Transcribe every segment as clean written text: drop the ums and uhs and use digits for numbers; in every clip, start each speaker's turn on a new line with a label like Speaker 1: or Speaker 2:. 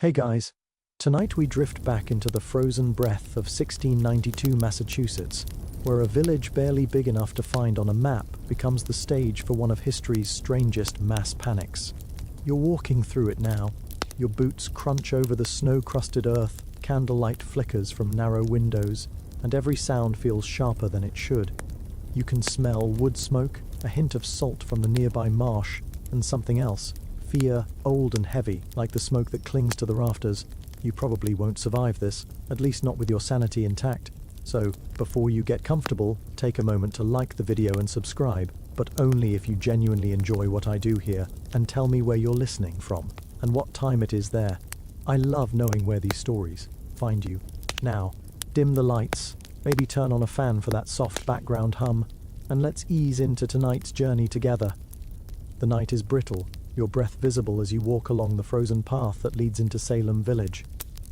Speaker 1: Hey guys, tonight we drift back into the frozen breath of 1692 Massachusetts, where a village barely big enough to find on a map becomes the stage for one of history's strangest mass panics. You're walking through it now. Your boots crunch over the snow-crusted earth, candlelight flickers from narrow windows, and every sound feels sharper than it should. You can smell wood smoke, a hint of salt from the nearby marsh, and something else. Fear, old and heavy, like the smoke that clings to the rafters. You probably won't survive this, at least not with your sanity intact. So, before you get comfortable, take a moment to like the video and subscribe, but only if you genuinely enjoy what I do here, and tell me where you're listening from, and what time it is there. I love knowing where these stories find you. Now, dim the lights, maybe turn on a fan for that soft background hum, and let's ease into tonight's journey together. The night is brittle, your breath visible as you walk along the frozen path that leads into Salem Village.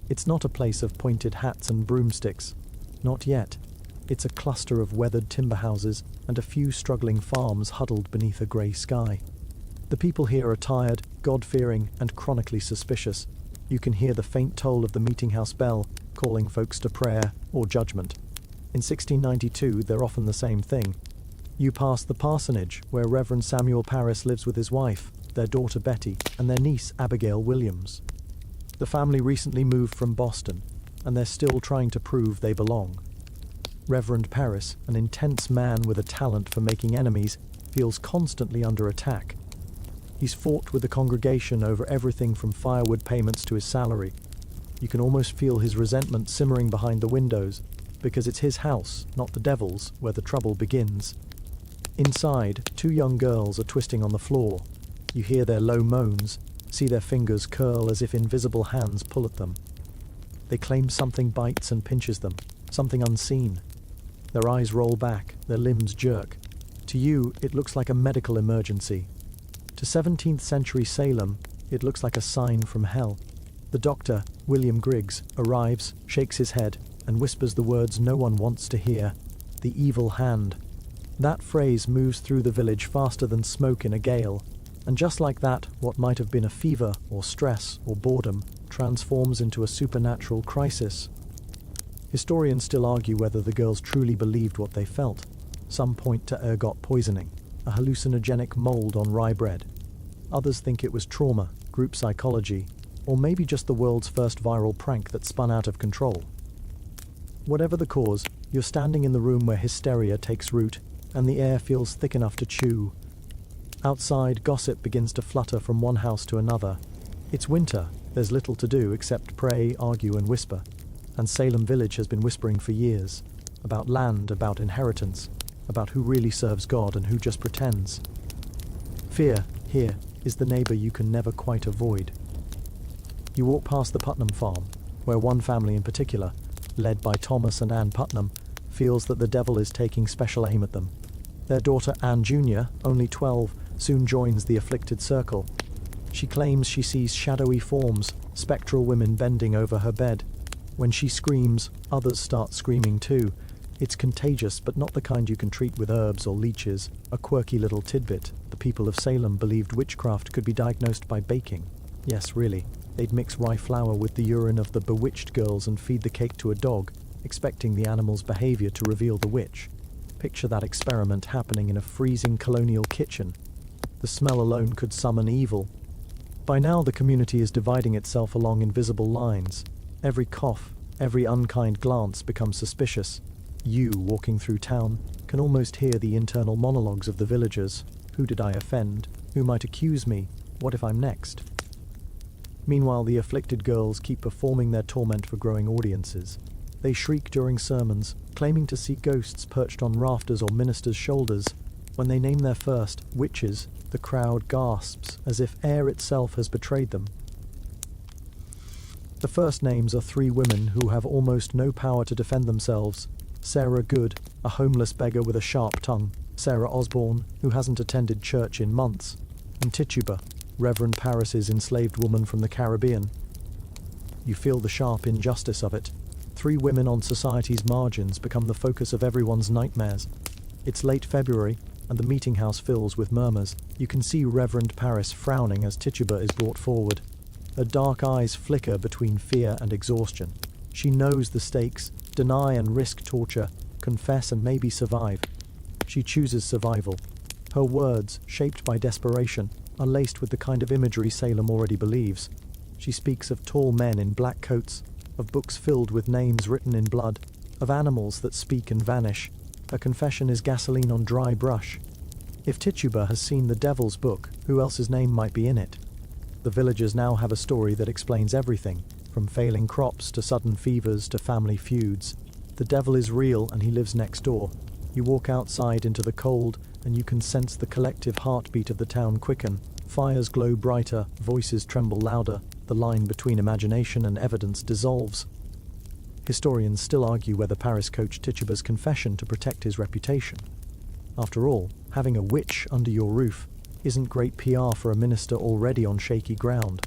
Speaker 1: It's not a place of pointed hats and broomsticks. Not yet. It's a cluster of weathered timber houses and a few struggling farms huddled beneath a grey sky. The people here are tired, God-fearing, and chronically suspicious. You can hear the faint toll of the meeting house bell, calling folks to prayer or judgment. In 1692, they're often the same thing. You pass the parsonage, where Reverend Samuel Parris lives with his wife, their daughter Betty, and their niece Abigail Williams. The family recently moved from Boston, and they're still trying to prove they belong. Reverend Parris, an intense man with a talent for making enemies, feels constantly under attack. He's fought with the congregation over everything from firewood payments to his salary. You can almost feel his resentment simmering behind the windows, because it's his house, not the devil's, where the trouble begins. Inside, two young girls are twisting on the floor. You hear their low moans, see their fingers curl as if invisible hands pull at them. They claim something bites and pinches them, something unseen. Their eyes roll back, their limbs jerk. To you, it looks like a medical emergency. To 17th century Salem, it looks like a sign from hell. The doctor, William Griggs, arrives, shakes his head, and whispers the words no one wants to hear: the evil hand. That phrase moves through the village faster than smoke in a gale. And just like that, what might have been a fever, or stress, or boredom, transforms into a supernatural crisis. Historians still argue whether the girls truly believed what they felt. Some point to ergot poisoning, a hallucinogenic mold on rye bread. Others think it was trauma, group psychology, or maybe just the world's first viral prank that spun out of control. Whatever the cause, you're standing in the room where hysteria takes root, and the air feels thick enough to chew. Outside, gossip begins to flutter from one house to another. It's winter, there's little to do except pray, argue, and whisper. And Salem Village has been whispering for years. About land, about inheritance, about who really serves God and who just pretends. Fear, here, is the neighbor you can never quite avoid. You walk past the Putnam farm, where one family in particular, led by Thomas and Ann Putnam, feels that the devil is taking special aim at them. Their daughter Anne Jr., only 12, soon joins the afflicted circle. She claims she sees shadowy forms, spectral women bending over her bed. When she screams, others start screaming too. It's contagious, but not the kind you can treat with herbs or leeches. A quirky little tidbit: the people of Salem believed witchcraft could be diagnosed by baking. Yes, really. They'd mix rye flour with the urine of the bewitched girls and feed the cake to a dog, expecting the animal's behavior to reveal the witch. Picture that experiment happening in a freezing Colonial kitchen. The smell alone could summon evil. By now the community is dividing itself along invisible lines. Every cough, every unkind glance becomes suspicious. You, walking through town, can almost hear the internal monologues of the villagers. Who did I offend? Who might accuse me? What if I'm next? Meanwhile, the afflicted girls keep performing their torment for growing audiences. They shriek during sermons, claiming to see ghosts perched on rafters or ministers' shoulders. When they name their first, witches, the crowd gasps as if air itself has betrayed them. The first names are three women who have almost no power to defend themselves. Sarah Good, a homeless beggar with a sharp tongue. Sarah Osborne, who hasn't attended church in months. And Tituba, Reverend Parris's enslaved woman from the Caribbean. You feel the sharp injustice of it. Three women on society's margins become the focus of everyone's nightmares. It's late February, and the meeting house fills with murmurs. You can see Reverend Parris frowning as Tituba is brought forward. Her dark eyes flicker between fear and exhaustion. She knows the stakes: deny and risk torture, confess and maybe survive. She chooses survival. Her words, shaped by desperation, are laced with the kind of imagery Salem already believes. She speaks of tall men in black coats, of books filled with names written in blood, of animals that speak and vanish. Her confession is gasoline on dry brush. If Tituba has seen the Devil's Book, who else's name might be in it? The villagers now have a story that explains everything, from failing crops to sudden fevers to family feuds. The devil is real and he lives next door. You walk outside into the cold and you can sense the collective heartbeat of the town quicken. Fires glow brighter, voices tremble louder, the line between imagination and evidence dissolves. Historians still argue whether Paris coached Tituba's confession to protect his reputation. After all, having a witch under your roof isn't great PR for a minister already on shaky ground.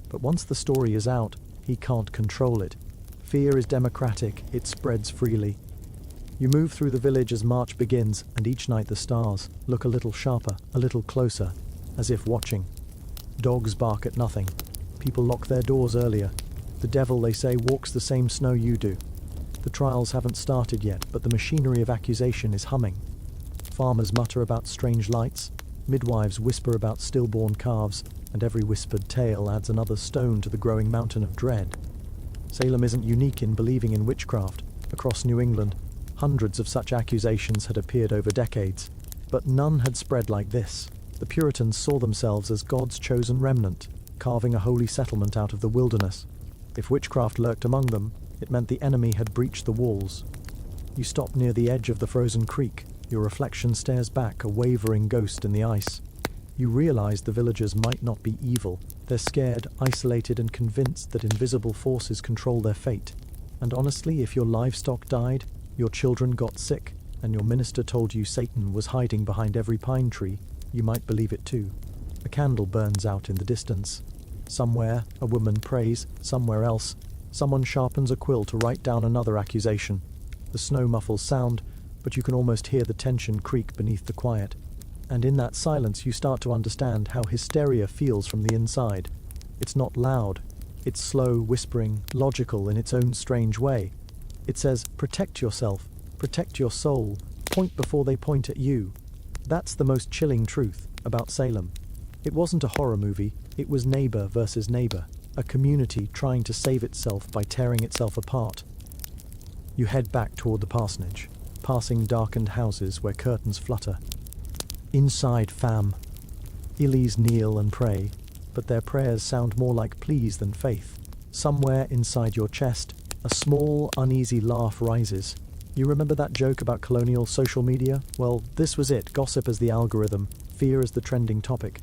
Speaker 1: But once the story is out, he can't control it. Fear is democratic, it spreads freely. You move through the village as March begins, and each night the stars look a little sharper, a little closer, as if watching. Dogs bark at nothing. People lock their doors earlier. The devil, they say, walks the same snow you do. The trials haven't started yet, but the machinery of accusation is humming. Farmers mutter about strange lights, midwives whisper about stillborn calves, and every whispered tale adds another stone to the growing mountain of dread. Salem isn't unique in believing in witchcraft. Across New England, hundreds of such accusations had appeared over decades, but none had spread like this. The Puritans saw themselves as God's chosen remnant, carving a holy settlement out of the wilderness. If witchcraft lurked among them, it meant the enemy had breached the walls. You stop near the edge of the frozen creek. Your reflection stares back, a wavering ghost in the ice. You realize the villagers might not be evil. They're scared, isolated, and convinced that invisible forces control their fate. And honestly, if your livestock died, your children got sick, and your minister told you Satan was hiding behind every pine tree, you might believe it too. A candle burns out in the distance. Somewhere, a woman prays. Somewhere else, someone sharpens a quill to write down another accusation. The snow muffles sound, but you can almost hear the tension creak beneath the quiet. And in that silence you start to understand how hysteria feels from the inside. It's not loud. It's slow, whispering, logical in its own strange way. It says, protect yourself, protect your soul, point before they point at you. That's the most chilling truth about Salem. It wasn't a horror movie, it was neighbor versus neighbor, a community trying to save itself by tearing itself apart. You head back toward the parsonage, passing darkened houses where curtains flutter. Inside, fam. Illies kneel and pray, but their prayers sound more like pleas than faith. Somewhere inside your chest, a small, uneasy laugh rises. You remember that joke about Colonial social media? Well, this was it, gossip as the algorithm, fear as the trending topic.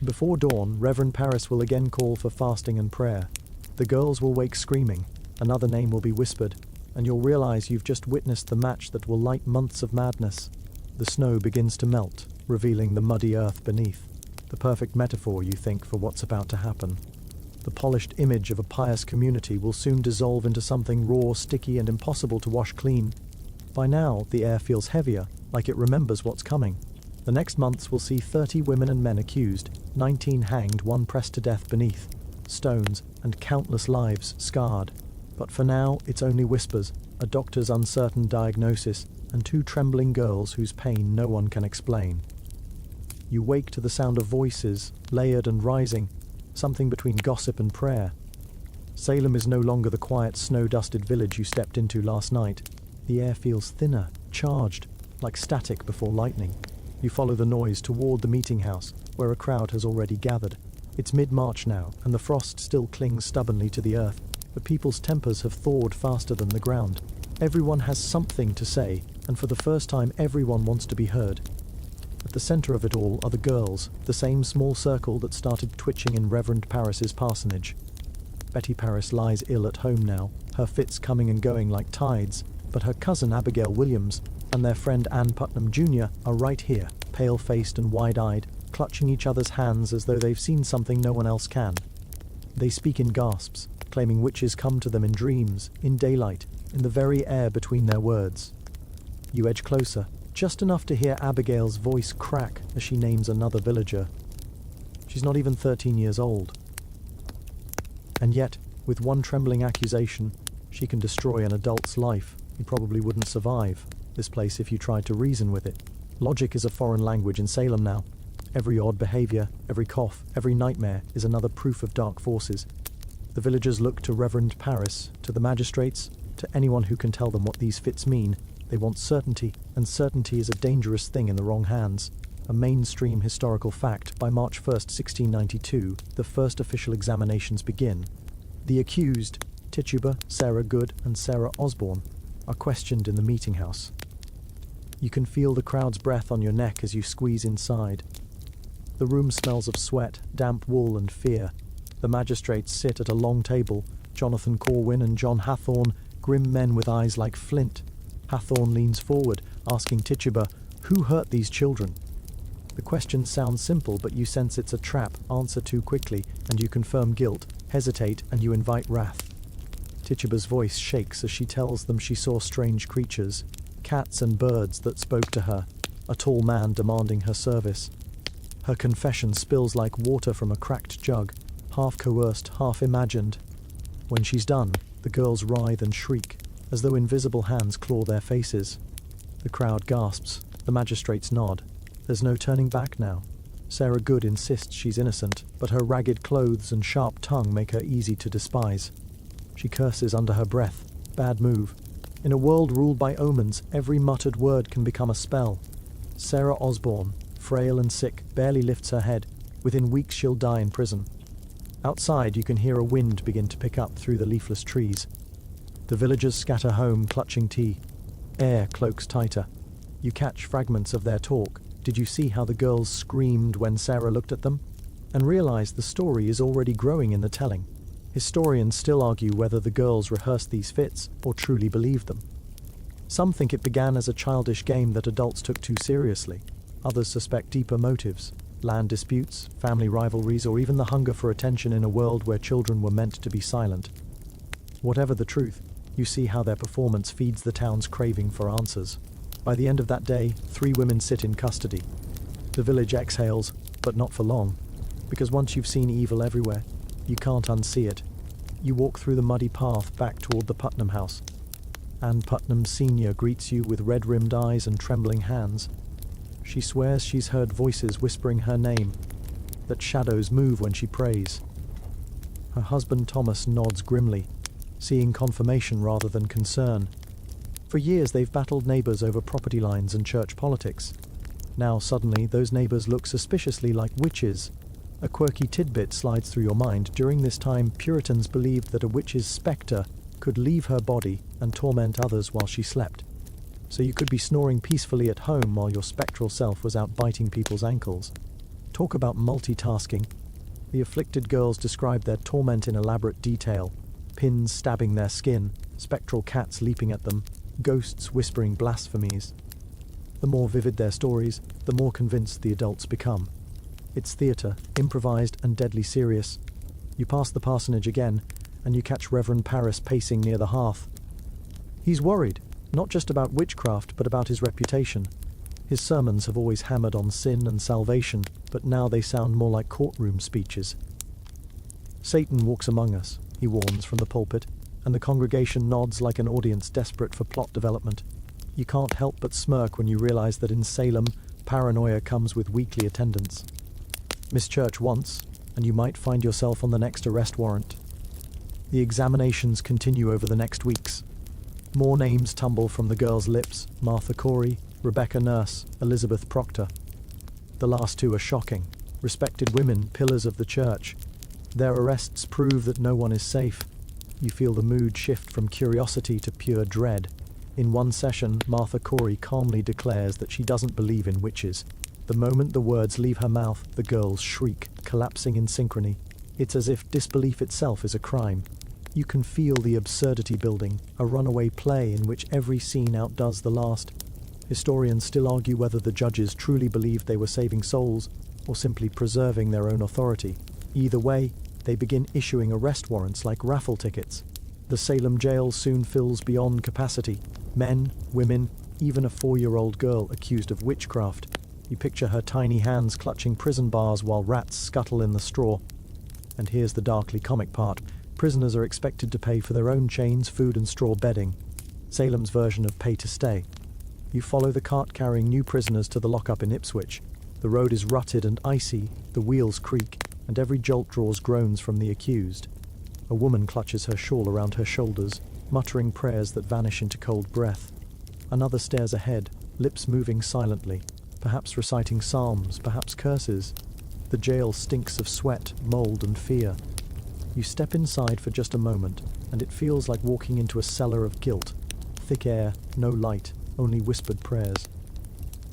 Speaker 1: Before dawn, Reverend Paris will again call for fasting and prayer. The girls will wake screaming, another name will be whispered, and you'll realize you've just witnessed the match that will light months of madness. The snow begins to melt, revealing the muddy earth beneath. The perfect metaphor, you think, for what's about to happen. The polished image of a pious community will soon dissolve into something raw, sticky, and impossible to wash clean. By now, the air feels heavier, like it remembers what's coming. The next months will see 30 women and men accused, 19 hanged, 1 pressed to death beneath stones, and countless lives scarred. But for now, it's only whispers, a doctor's uncertain diagnosis, and 2 trembling girls whose pain no one can explain. You wake to the sound of voices, layered and rising, something between gossip and prayer. Salem is no longer the quiet, snow-dusted village you stepped into last night. The air feels thinner, charged, like static before lightning. You follow the noise toward the meeting house, where a crowd has already gathered. It's mid-March now, and the frost still clings stubbornly to the earth, but people's tempers have thawed faster than the ground. Everyone has something to say, and for the first time everyone wants to be heard. At the center of it all are the girls, the same small circle that started twitching in Reverend Paris's parsonage. Betty Paris lies ill at home now, her fits coming and going like tides, but her cousin Abigail Williams and their friend Ann Putnam Jr. are right here, pale-faced and wide-eyed, clutching each other's hands as though they've seen something no one else can. They speak in gasps, claiming witches come to them in dreams, in daylight, in the very air between their words. You edge closer, just enough to hear Abigail's voice crack as she names another villager. She's not even 13 years old. And yet, with one trembling accusation, she can destroy an adult's life. You probably wouldn't survive this place if you tried to reason with it. Logic is a foreign language in Salem now. Every odd behavior, every cough, every nightmare is another proof of dark forces. The villagers look to Reverend Paris, to the magistrates, to anyone who can tell them what these fits mean. They want certainty, and certainty is a dangerous thing in the wrong hands. A mainstream historical fact, by March 1st, 1692, the first official examinations begin. The accused, Tituba, Sarah Good, and Sarah Osborne, are questioned in the meeting house. You can feel the crowd's breath on your neck as you squeeze inside. The room smells of sweat, damp wool, and fear. The magistrates sit at a long table, Jonathan Corwin and John Hathorne, grim men with eyes like flint. Hathorne leans forward, asking Tituba, "Who hurt these children?" The question sounds simple, but you sense it's a trap. Answer too quickly, and you confirm guilt. Hesitate, and you invite wrath. Tituba's voice shakes as she tells them she saw strange creatures, cats and birds that spoke to her, a tall man demanding her service. Her confession spills like water from a cracked jug, half coerced, half imagined. When she's done, the girls writhe and shriek, as though invisible hands claw their faces. The crowd gasps. The magistrates nod. There's no turning back now. Sarah Good insists she's innocent, but her ragged clothes and sharp tongue make her easy to despise. She curses under her breath. Bad move. In a world ruled by omens, every muttered word can become a spell. Sarah Osborne, frail and sick, barely lifts her head. Within weeks she'll die in prison. Outside you can hear a wind begin to pick up through the leafless trees. The villagers scatter home, clutching tea. Air cloaks tighter. You catch fragments of their talk. Did you see how the girls screamed when Sarah looked at them? And realize the story is already growing in the telling. Historians still argue whether the girls rehearsed these fits or truly believed them. Some think it began as a childish game that adults took too seriously. Others suspect deeper motives, land disputes, family rivalries, or even the hunger for attention in a world where children were meant to be silent. Whatever the truth, you see how their performance feeds the town's craving for answers. By the end of that day, 3 women sit in custody. The village exhales, but not for long, because once you've seen evil everywhere, you can't unsee it. You walk through the muddy path back toward the Putnam house. Anne Putnam Sr. greets you with red-rimmed eyes and trembling hands. She swears she's heard voices whispering her name, that shadows move when she prays. Her husband Thomas nods grimly, seeing confirmation rather than concern. For years they've battled neighbors over property lines and church politics. Now suddenly those neighbors look suspiciously like witches. A quirky tidbit slides through your mind. During this time, Puritans believed that a witch's spectre could leave her body and torment others while she slept. So you could be snoring peacefully at home while your spectral self was out biting people's ankles. Talk about multitasking. The afflicted girls describe their torment in elaborate detail. Pins stabbing their skin, spectral cats leaping at them, ghosts whispering blasphemies. The more vivid their stories, the more convinced the adults become. It's theatre, improvised and deadly serious. You pass the parsonage again, and you catch Reverend Paris pacing near the hearth. He's worried, not just about witchcraft, but about his reputation. His sermons have always hammered on sin and salvation, but now they sound more like courtroom speeches. Satan walks among us, he warns from the pulpit, and the congregation nods like an audience desperate for plot development. You can't help but smirk when you realize that in Salem, paranoia comes with weekly attendance. Miss church once, and you might find yourself on the next arrest warrant. The examinations continue over the next weeks. More names tumble from the girls' lips: Martha Corey, Rebecca Nurse, Elizabeth Proctor. The last 2 are shocking. Respected women, pillars of the church. Their arrests prove that no one is safe. You feel the mood shift from curiosity to pure dread. In one session, Martha Corey calmly declares that she doesn't believe in witches. The moment the words leave her mouth, the girls shriek, collapsing in synchrony. It's as if disbelief itself is a crime. You can feel the absurdity building, a runaway play in which every scene outdoes the last. Historians still argue whether the judges truly believed they were saving souls, or simply preserving their own authority. Either way, they begin issuing arrest warrants like raffle tickets. The Salem jail soon fills beyond capacity. Men, women, even a 4-year-old girl accused of witchcraft. You picture her tiny hands clutching prison bars while rats scuttle in the straw. And here's the darkly comic part. Prisoners are expected to pay for their own chains, food and straw bedding. Salem's version of pay to stay. You follow the cart carrying new prisoners to the lockup in Ipswich. The road is rutted and icy, the wheels creak, and every jolt draws groans from the accused. A woman clutches her shawl around her shoulders, muttering prayers that vanish into cold breath. Another stares ahead, lips moving silently, perhaps reciting psalms, perhaps curses. The jail stinks of sweat, mold and fear. You step inside for just a moment, and it feels like walking into a cellar of guilt. Thick air, no light, only whispered prayers.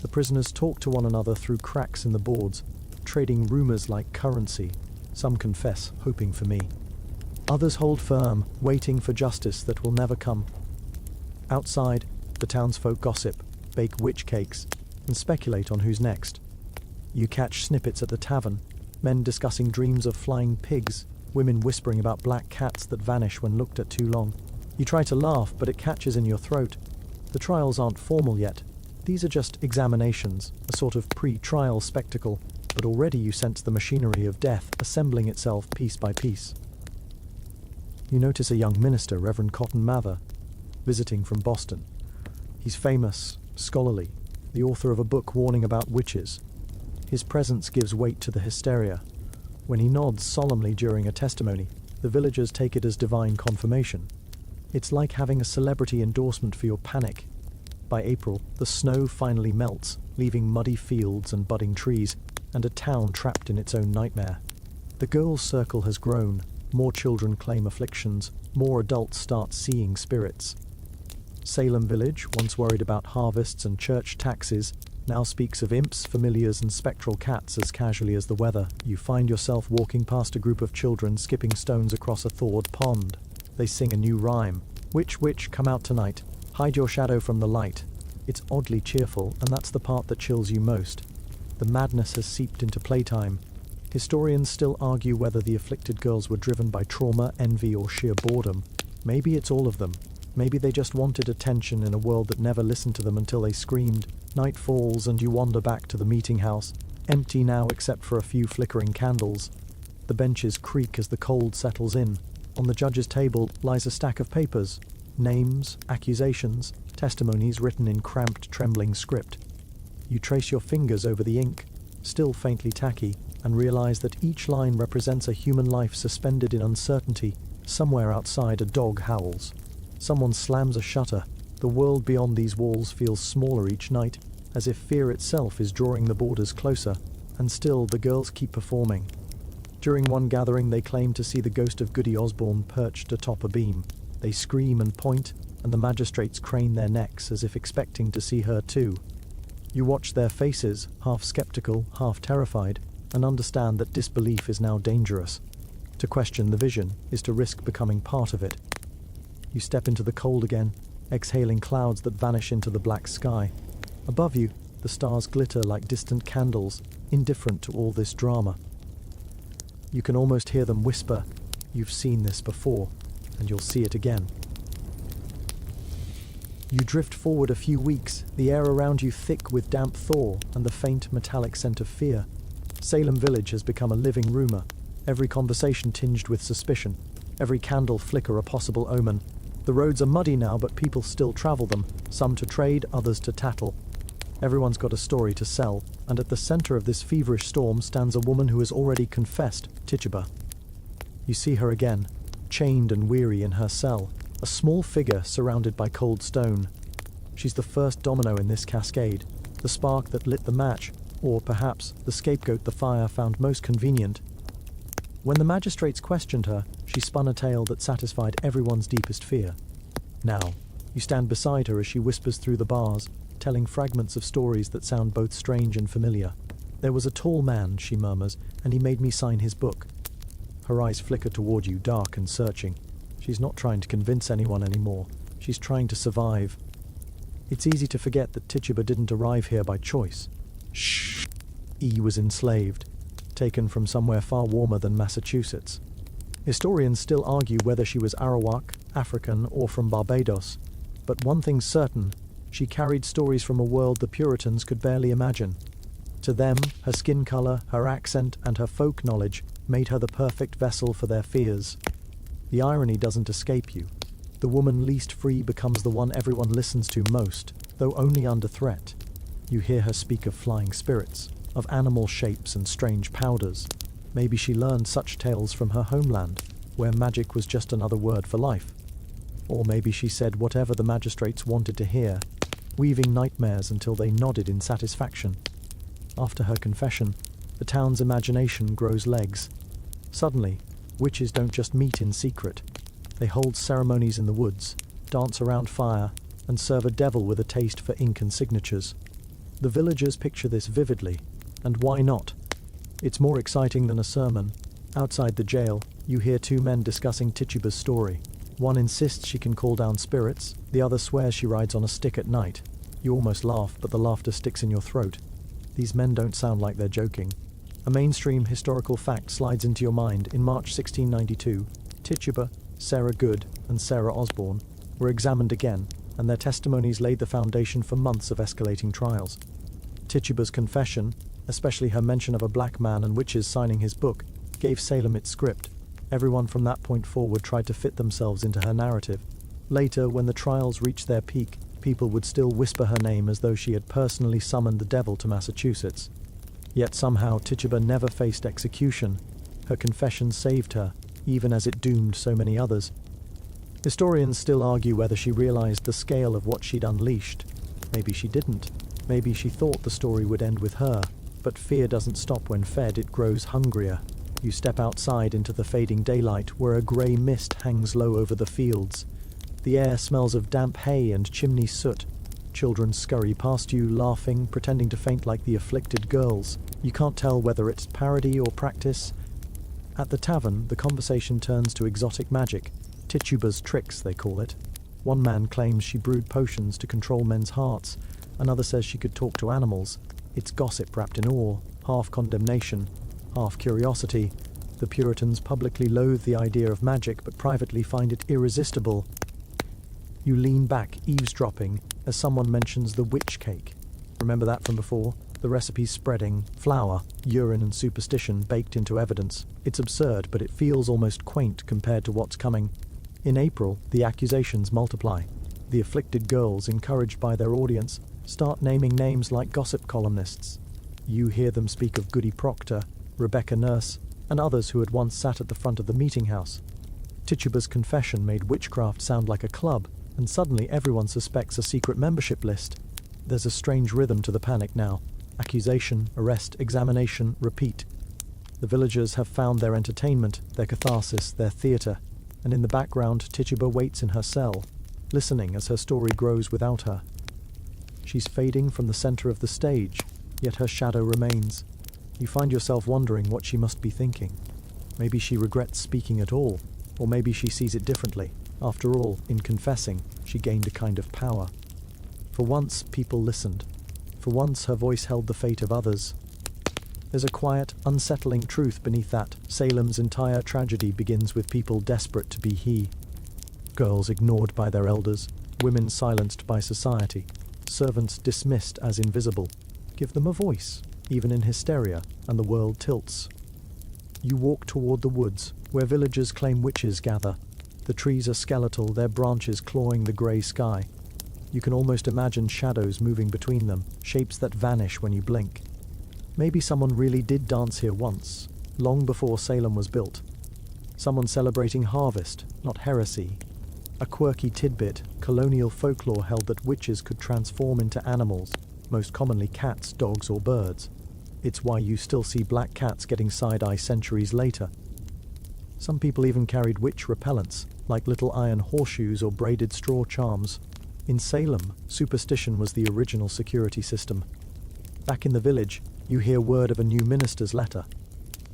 Speaker 1: The prisoners talk to one another through cracks in the boards, trading rumors like currency. Some confess, hoping for me. Others hold firm, waiting for justice that will never come. Outside, the townsfolk gossip, bake witch cakes, and speculate on who's next. You catch snippets at the tavern, men discussing dreams of flying pigs, women whispering about black cats that vanish when looked at too long. You try to laugh, but it catches in your throat. The trials aren't formal yet. These are just examinations, a sort of pre-trial spectacle, but already you sense the machinery of death assembling itself piece by piece. You notice a young minister, Reverend Cotton Mather, visiting from Boston. He's famous, scholarly, the author of a book warning about witches. His presence gives weight to the hysteria. When he nods solemnly during a testimony, the villagers take it as divine confirmation. It's like having a celebrity endorsement for your panic. By April, the snow finally melts, leaving muddy fields and budding trees, and a town trapped in its own nightmare. The girls' circle has grown. More children claim afflictions, more adults start seeing spirits. Salem Village, once worried about harvests and church taxes, now speaks of imps, familiars and spectral cats as casually as the weather. You find yourself walking past a group of children skipping stones across a thawed pond. They sing a new rhyme. Witch, witch, come out tonight. Hide your shadow from the light. It's oddly cheerful, and that's the part that chills you most. The madness has seeped into playtime. Historians still argue whether the afflicted girls were driven by trauma, envy, or sheer boredom. Maybe it's all of them. Maybe they just wanted attention in a world that never listened to them until they screamed. Night falls and you wander back to the meeting house, empty now except for a few flickering candles. The benches creak as the cold settles in. On the judge's table lies a stack of papers. Names, accusations, testimonies written in cramped, trembling script. You trace your fingers over the ink, still faintly tacky, and realize that each line represents a human life suspended in uncertainty. Somewhere outside, a dog howls. Someone slams a shutter. The world beyond these walls feels smaller each night, as if fear itself is drawing the borders closer. And still, the girls keep performing. During one gathering, they claim to see the ghost of Goody Osborne perched atop a beam. They scream and point, and the magistrates crane their necks as if expecting to see her too. You watch their faces, half skeptical, half terrified, and understand that disbelief is now dangerous. To question the vision is to risk becoming part of it. You step into the cold again, exhaling clouds that vanish into the black sky. Above you, the stars glitter like distant candles, indifferent to all this drama. You can almost hear them whisper, "You've seen this before, and you'll see it again." You drift forward a few weeks, the air around you thick with damp thaw and the faint metallic scent of fear. Salem Village has become a living rumor, every conversation tinged with suspicion, every candle flicker a possible omen. The roads are muddy now, but people still travel them, some to trade, others to tattle. Everyone's got a story to sell, and at the center of this feverish storm stands a woman who has already confessed, Tituba. You see her again, chained and weary in her cell, a small figure surrounded by cold stone. She's the first domino in this cascade, the spark that lit the match, or perhaps the scapegoat the fire found most convenient. When the magistrates questioned her, she spun a tale that satisfied everyone's deepest fear. Now, you stand beside her as she whispers through the bars, telling fragments of stories that sound both strange and familiar. "There was a tall man," she murmurs, "and he made me sign his book." Her eyes flicker toward you, dark and searching. She's not trying to convince anyone anymore. She's trying to survive. It's easy to forget that Tituba didn't arrive here by choice. Shh. E was enslaved, taken from somewhere far warmer than Massachusetts. Historians still argue whether she was Arawak, African, or from Barbados. But one thing's certain, she carried stories from a world the Puritans could barely imagine. To them, her skin color, her accent, and her folk knowledge made her the perfect vessel for their fears. The irony doesn't escape you. The woman least free becomes the one everyone listens to most, though only under threat. You hear her speak of flying spirits, of animal shapes and strange powders. Maybe she learned such tales from her homeland, where magic was just another word for life. Or maybe she said whatever the magistrates wanted to hear, weaving nightmares until they nodded in satisfaction. After her confession, the town's imagination grows legs. Suddenly, witches don't just meet in secret. They hold ceremonies in the woods, dance around fire, and serve a devil with a taste for ink and signatures. The villagers picture this vividly, and why not? It's more exciting than a sermon. Outside the jail, you hear two men discussing Tituba's story. One insists she can call down spirits, the other swears she rides on a stick at night. You almost laugh, but the laughter sticks in your throat. These men don't sound like they're joking. A mainstream historical fact slides into your mind. In March 1692, Tituba, Sarah Good, and Sarah Osborne were examined again, and their testimonies laid the foundation for months of escalating trials. Tituba's confession, especially her mention of a black man and witches signing his book, gave Salem its script. Everyone from that point forward tried to fit themselves into her narrative. Later, when the trials reached their peak, people would still whisper her name as though she had personally summoned the devil to Massachusetts. Yet somehow Tituba never faced execution. Her confession saved her, even as it doomed so many others. Historians still argue whether she realized the scale of what she'd unleashed. Maybe she didn't. Maybe she thought the story would end with her. But fear doesn't stop when fed, it grows hungrier. You step outside into the fading daylight where a grey mist hangs low over the fields. The air smells of damp hay and chimney soot. Children scurry past you, laughing, pretending to faint like the afflicted girls. You can't tell whether it's parody or practice. At the tavern, the conversation turns to exotic magic. Tituba's tricks, they call it. One man claims she brewed potions to control men's hearts. Another says she could talk to animals. It's gossip wrapped in awe, half condemnation, half curiosity. The Puritans publicly loathe the idea of magic, but privately find it irresistible. You lean back, eavesdropping, as someone mentions the witch cake. Remember that from before? The recipe's spreading, flour, urine and superstition baked into evidence. It's absurd, but it feels almost quaint compared to what's coming. In April, the accusations multiply. The afflicted girls, encouraged by their audience, start naming names like gossip columnists. You hear them speak of Goody Proctor, Rebecca Nurse, and others who had once sat at the front of the meeting house. Tituba's confession made witchcraft sound like a club, and suddenly everyone suspects a secret membership list. There's a strange rhythm to the panic now. Accusation, arrest, examination, repeat. The villagers have found their entertainment, their catharsis, their theatre, and in the background Tituba waits in her cell, listening as her story grows without her. She's fading from the center of the stage, yet her shadow remains. You find yourself wondering what she must be thinking. Maybe she regrets speaking at all, or maybe she sees it differently. After all, in confessing, she gained a kind of power. For once, people listened. For once, her voice held the fate of others. There's a quiet, unsettling truth beneath that. Salem's entire tragedy begins with people desperate to be he. Girls ignored by their elders, women silenced by society, servants dismissed as invisible. Give them a voice, even in hysteria, and the world tilts. You walk toward the woods, where villagers claim witches gather. The trees are skeletal, their branches clawing the grey sky. You can almost imagine shadows moving between them, shapes that vanish when you blink. Maybe someone really did dance here once, long before Salem was built. Someone celebrating harvest, not heresy. A quirky tidbit, colonial folklore held that witches could transform into animals, most commonly cats, dogs, or birds. It's why you still see black cats getting side-eye centuries later. Some people even carried witch repellents, like little iron horseshoes or braided straw charms. In Salem, superstition was the original security system. Back in the village, you hear word of a new minister's letter.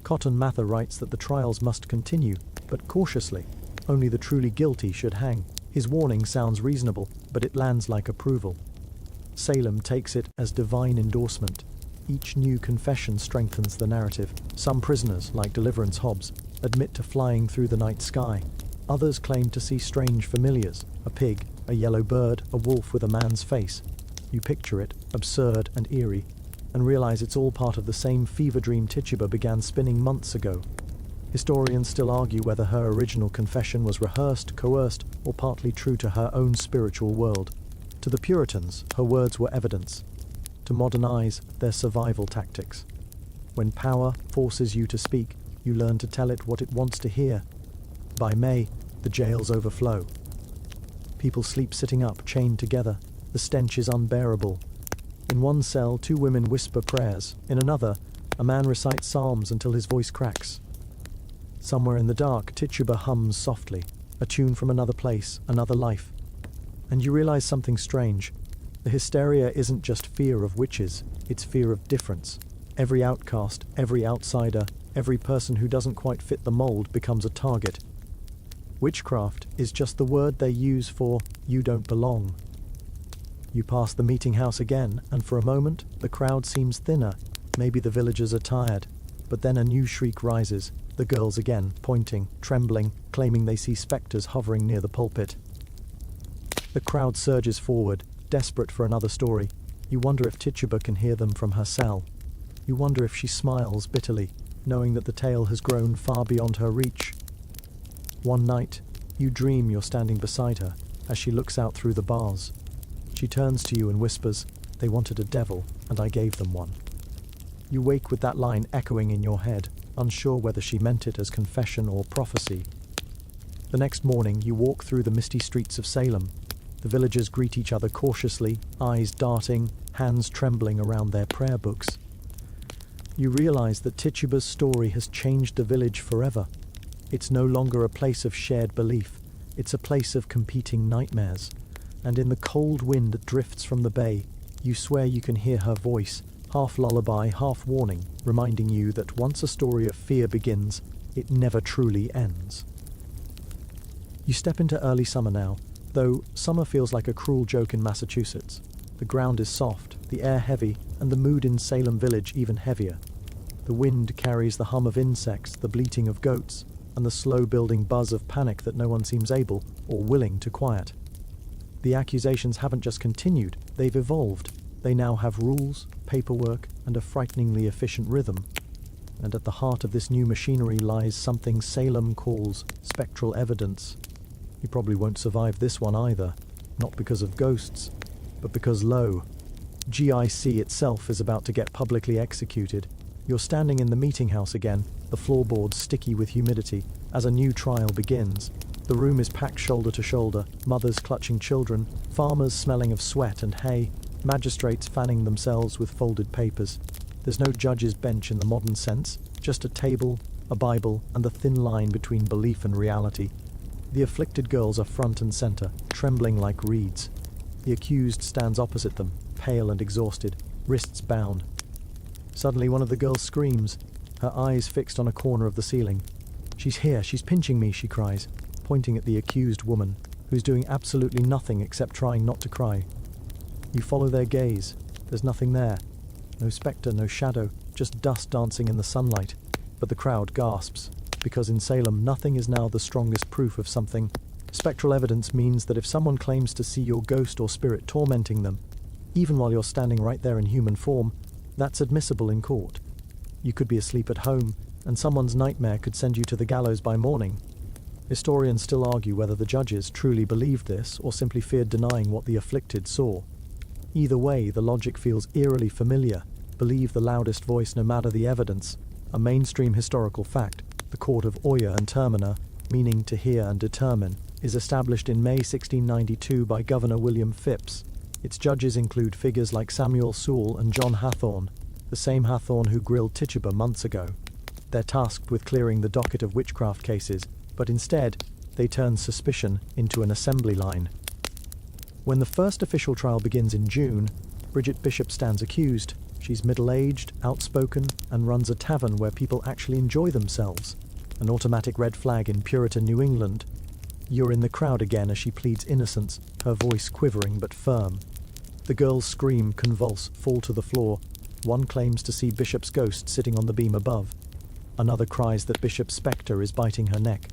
Speaker 1: Cotton Mather writes that the trials must continue, but cautiously. Only the truly guilty should hang. His warning sounds reasonable, but it lands like approval. Salem takes it as divine endorsement. Each new confession strengthens the narrative. Some prisoners, like Deliverance Hobbs, admit to flying through the night sky. Others claim to see strange familiars, a pig, a yellow bird, a wolf with a man's face. You picture it, absurd and eerie, and realize it's all part of the same fever dream Tituba began spinning months ago. Historians still argue whether her original confession was rehearsed, coerced, or partly true to her own spiritual world. To the Puritans, her words were evidence. To modern eyes, they're survival tactics. When power forces you to speak, you learn to tell it what it wants to hear. By May, the jails overflow. People sleep sitting up, chained together. The stench is unbearable. In one cell, 2 women whisper prayers. In another, a man recites psalms until his voice cracks. Somewhere in the dark, Tituba hums softly, a tune from another place, another life. And you realize something strange. The hysteria isn't just fear of witches, it's fear of difference. Every outcast, every outsider, every person who doesn't quite fit the mold becomes a target. Witchcraft is just the word they use for you don't belong. You pass the meeting house again, and for a moment, the crowd seems thinner. Maybe the villagers are tired. But then a new shriek rises. The girls again, pointing, trembling, claiming they see spectres hovering near the pulpit. The crowd surges forward, desperate for another story. You wonder if Tituba can hear them from her cell. You wonder if she smiles bitterly, knowing that the tale has grown far beyond her reach. One night, you dream you're standing beside her as she looks out through the bars. She turns to you and whispers, "They wanted a devil, and I gave them one." You wake with that line echoing in your head, unsure whether she meant it as confession or prophecy. The next morning, you walk through the misty streets of Salem. The villagers greet each other cautiously, eyes darting, hands trembling around their prayer books. You realize that Tituba's story has changed the village forever. It's no longer a place of shared belief. It's a place of competing nightmares. And in the cold wind that drifts from the bay, you swear you can hear her voice, half lullaby, half warning, reminding you that once a story of fear begins, it never truly ends. You step into early summer now, though summer feels like a cruel joke in Massachusetts. The ground is soft, the air heavy, and the mood in Salem Village even heavier. The wind carries the hum of insects, the bleating of goats, and the slow-building buzz of panic that no one seems able or willing to quiet. The accusations haven't just continued, they've evolved. They now have rules, paperwork, and a frighteningly efficient rhythm. And at the heart of this new machinery lies something Salem calls spectral evidence. You probably won't survive this one either, not because of ghosts, but because GIC itself is about to get publicly executed. You're standing in the meeting house again, the floorboards sticky with humidity, as a new trial begins. The room is packed shoulder to shoulder, mothers clutching children, farmers smelling of sweat and hay, magistrates fanning themselves with folded papers. There's no judge's bench in the modern sense, just a table, a Bible, and the thin line between belief and reality. The afflicted girls are front and center, trembling like reeds. The accused stands opposite them, pale and exhausted, wrists bound. Suddenly one of the girls screams, her eyes fixed on a corner of the ceiling. "She's here, she's pinching me," she cries, pointing at the accused woman, who's doing absolutely nothing except trying not to cry. You follow their gaze. There's nothing there. No spectre, no shadow, just dust dancing in the sunlight. But the crowd gasps, because in Salem nothing is now the strongest proof of something. Spectral evidence means that if someone claims to see your ghost or spirit tormenting them, even while you're standing right there in human form, that's admissible in court. You could be asleep at home, and someone's nightmare could send you to the gallows by morning. Historians still argue whether the judges truly believed this or simply feared denying what the afflicted saw. Either way, the logic feels eerily familiar. Believe the loudest voice no matter the evidence. A mainstream historical fact, the Court of Oyer and Terminer, meaning to hear and determine, is established in May 1692 by Governor William Phips. Its judges include figures like Samuel Sewall and John Hathorne, the same Hathorne who grilled Tituba months ago. They're tasked with clearing the docket of witchcraft cases, but instead, they turn suspicion into an assembly line. When the first official trial begins in June, Bridget Bishop stands accused. She's middle-aged, outspoken, and runs a tavern where people actually enjoy themselves. An automatic red flag in Puritan New England. You're in the crowd again as she pleads innocence, her voice quivering but firm. The girls scream, convulse, fall to the floor. One claims to see Bishop's ghost sitting on the beam above. Another cries that Bishop's spectre is biting her neck.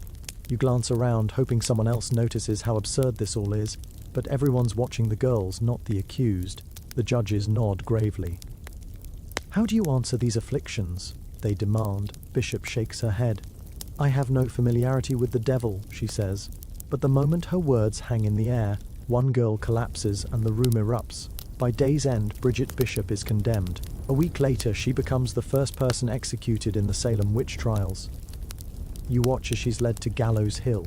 Speaker 1: You glance around, hoping someone else notices how absurd this all is, but everyone's watching the girls, not the accused. The judges nod gravely. "How do you answer these afflictions?" they demand. Bishop shakes her head. "I have no familiarity with the devil," she says. But the moment her words hang in the air, one girl collapses and the room erupts. By day's end, Bridget Bishop is condemned. A week later, she becomes the first person executed in the Salem Witch Trials. You watch as she's led to Gallows Hill,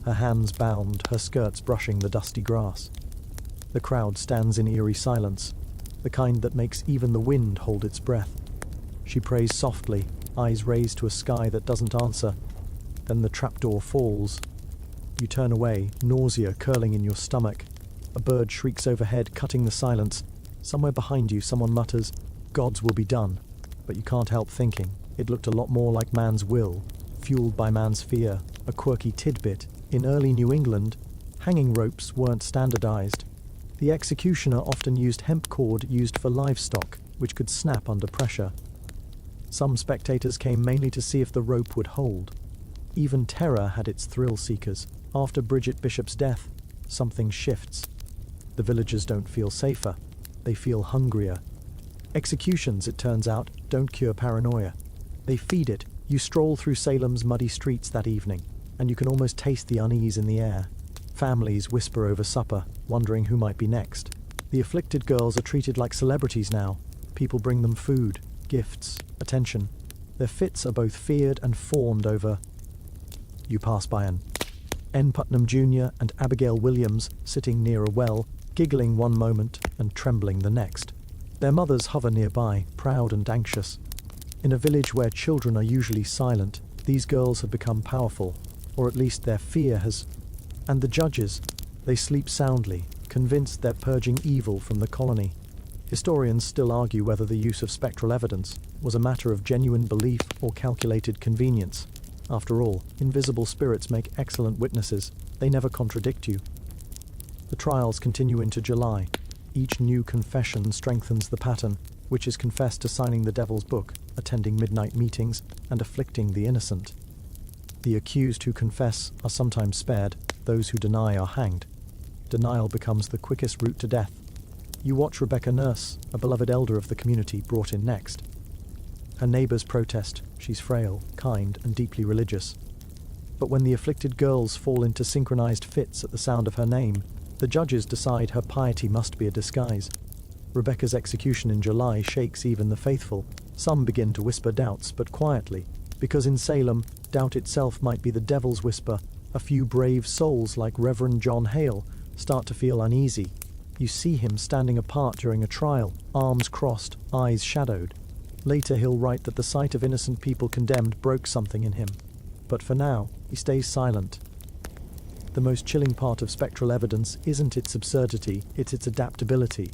Speaker 1: her hands bound, her skirts brushing the dusty grass. The crowd stands in eerie silence, the kind that makes even the wind hold its breath. She prays softly, eyes raised to a sky that doesn't answer. Then the trapdoor falls. You turn away, nausea curling in your stomach. A bird shrieks overhead, cutting the silence. Somewhere behind you, someone mutters, "God's will be done." But you can't help thinking, it looked a lot more like man's will, fueled by man's fear, a quirky tidbit. In early New England, hanging ropes weren't standardized. The executioner often used hemp cord used for livestock, which could snap under pressure. Some spectators came mainly to see if the rope would hold. Even terror had its thrill seekers. After Bridget Bishop's death, something shifts. The villagers don't feel safer, they feel hungrier. Executions, it turns out, don't cure paranoia. They feed it. You stroll through Salem's muddy streets that evening, and you can almost taste the unease in the air. Families whisper over supper, wondering who might be next. The afflicted girls are treated like celebrities now. People bring them food, gifts, attention. Their fits are both feared and fawned over. You pass by N. Putnam Jr. and Abigail Williams sitting near a well, giggling one moment and trembling the next. Their mothers hover nearby, proud and anxious. In a village where children are usually silent, these girls have become powerful, or at least their fear has. And the judges, they sleep soundly, convinced they're purging evil from the colony. Historians still argue whether the use of spectral evidence was a matter of genuine belief or calculated convenience. After all, invisible spirits make excellent witnesses. They never contradict you. The trials continue into July. Each new confession strengthens the pattern, which is confessed to signing the devil's book, attending midnight meetings, and afflicting the innocent. The accused who confess are sometimes spared, those who deny are hanged. Denial becomes the quickest route to death. You watch Rebecca Nurse, a beloved elder of the community, brought in next. Her neighbors protest. She's frail, kind, and deeply religious. But when the afflicted girls fall into synchronized fits at the sound of her name, the judges decide her piety must be a disguise. Rebecca's execution in July shakes even the faithful. Some begin to whisper doubts, but quietly, because in Salem, doubt itself might be the devil's whisper. A few brave souls like Reverend John Hale start to feel uneasy. You see him standing apart during a trial, arms crossed, eyes shadowed. Later he'll write that the sight of innocent people condemned broke something in him. But for now, he stays silent. The most chilling part of spectral evidence isn't its absurdity, it's its adaptability.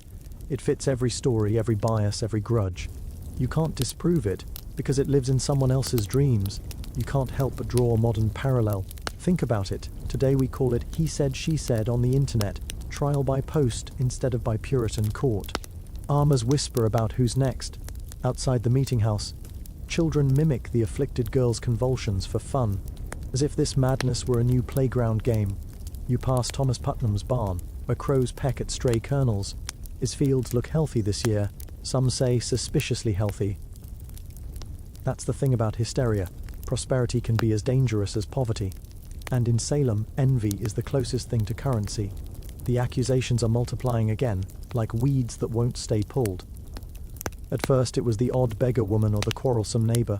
Speaker 1: It fits every story, every bias, every grudge. You can't disprove it, because it lives in someone else's dreams. You can't help but draw a modern parallel. Think about it. Today we call it he said, she said on the internet, trial by post instead of by Puritan court. Armors whisper about who's next. Outside the meeting house, children mimic the afflicted girl's convulsions for fun, as if this madness were a new playground game. You pass Thomas Putnam's barn, where crows peck at stray kernels. His fields look healthy this year, some say suspiciously healthy. That's the thing about hysteria. Prosperity can be as dangerous as poverty. And in Salem, envy is the closest thing to currency. The accusations are multiplying again, like weeds that won't stay pulled. At first it was the odd beggar woman or the quarrelsome neighbor.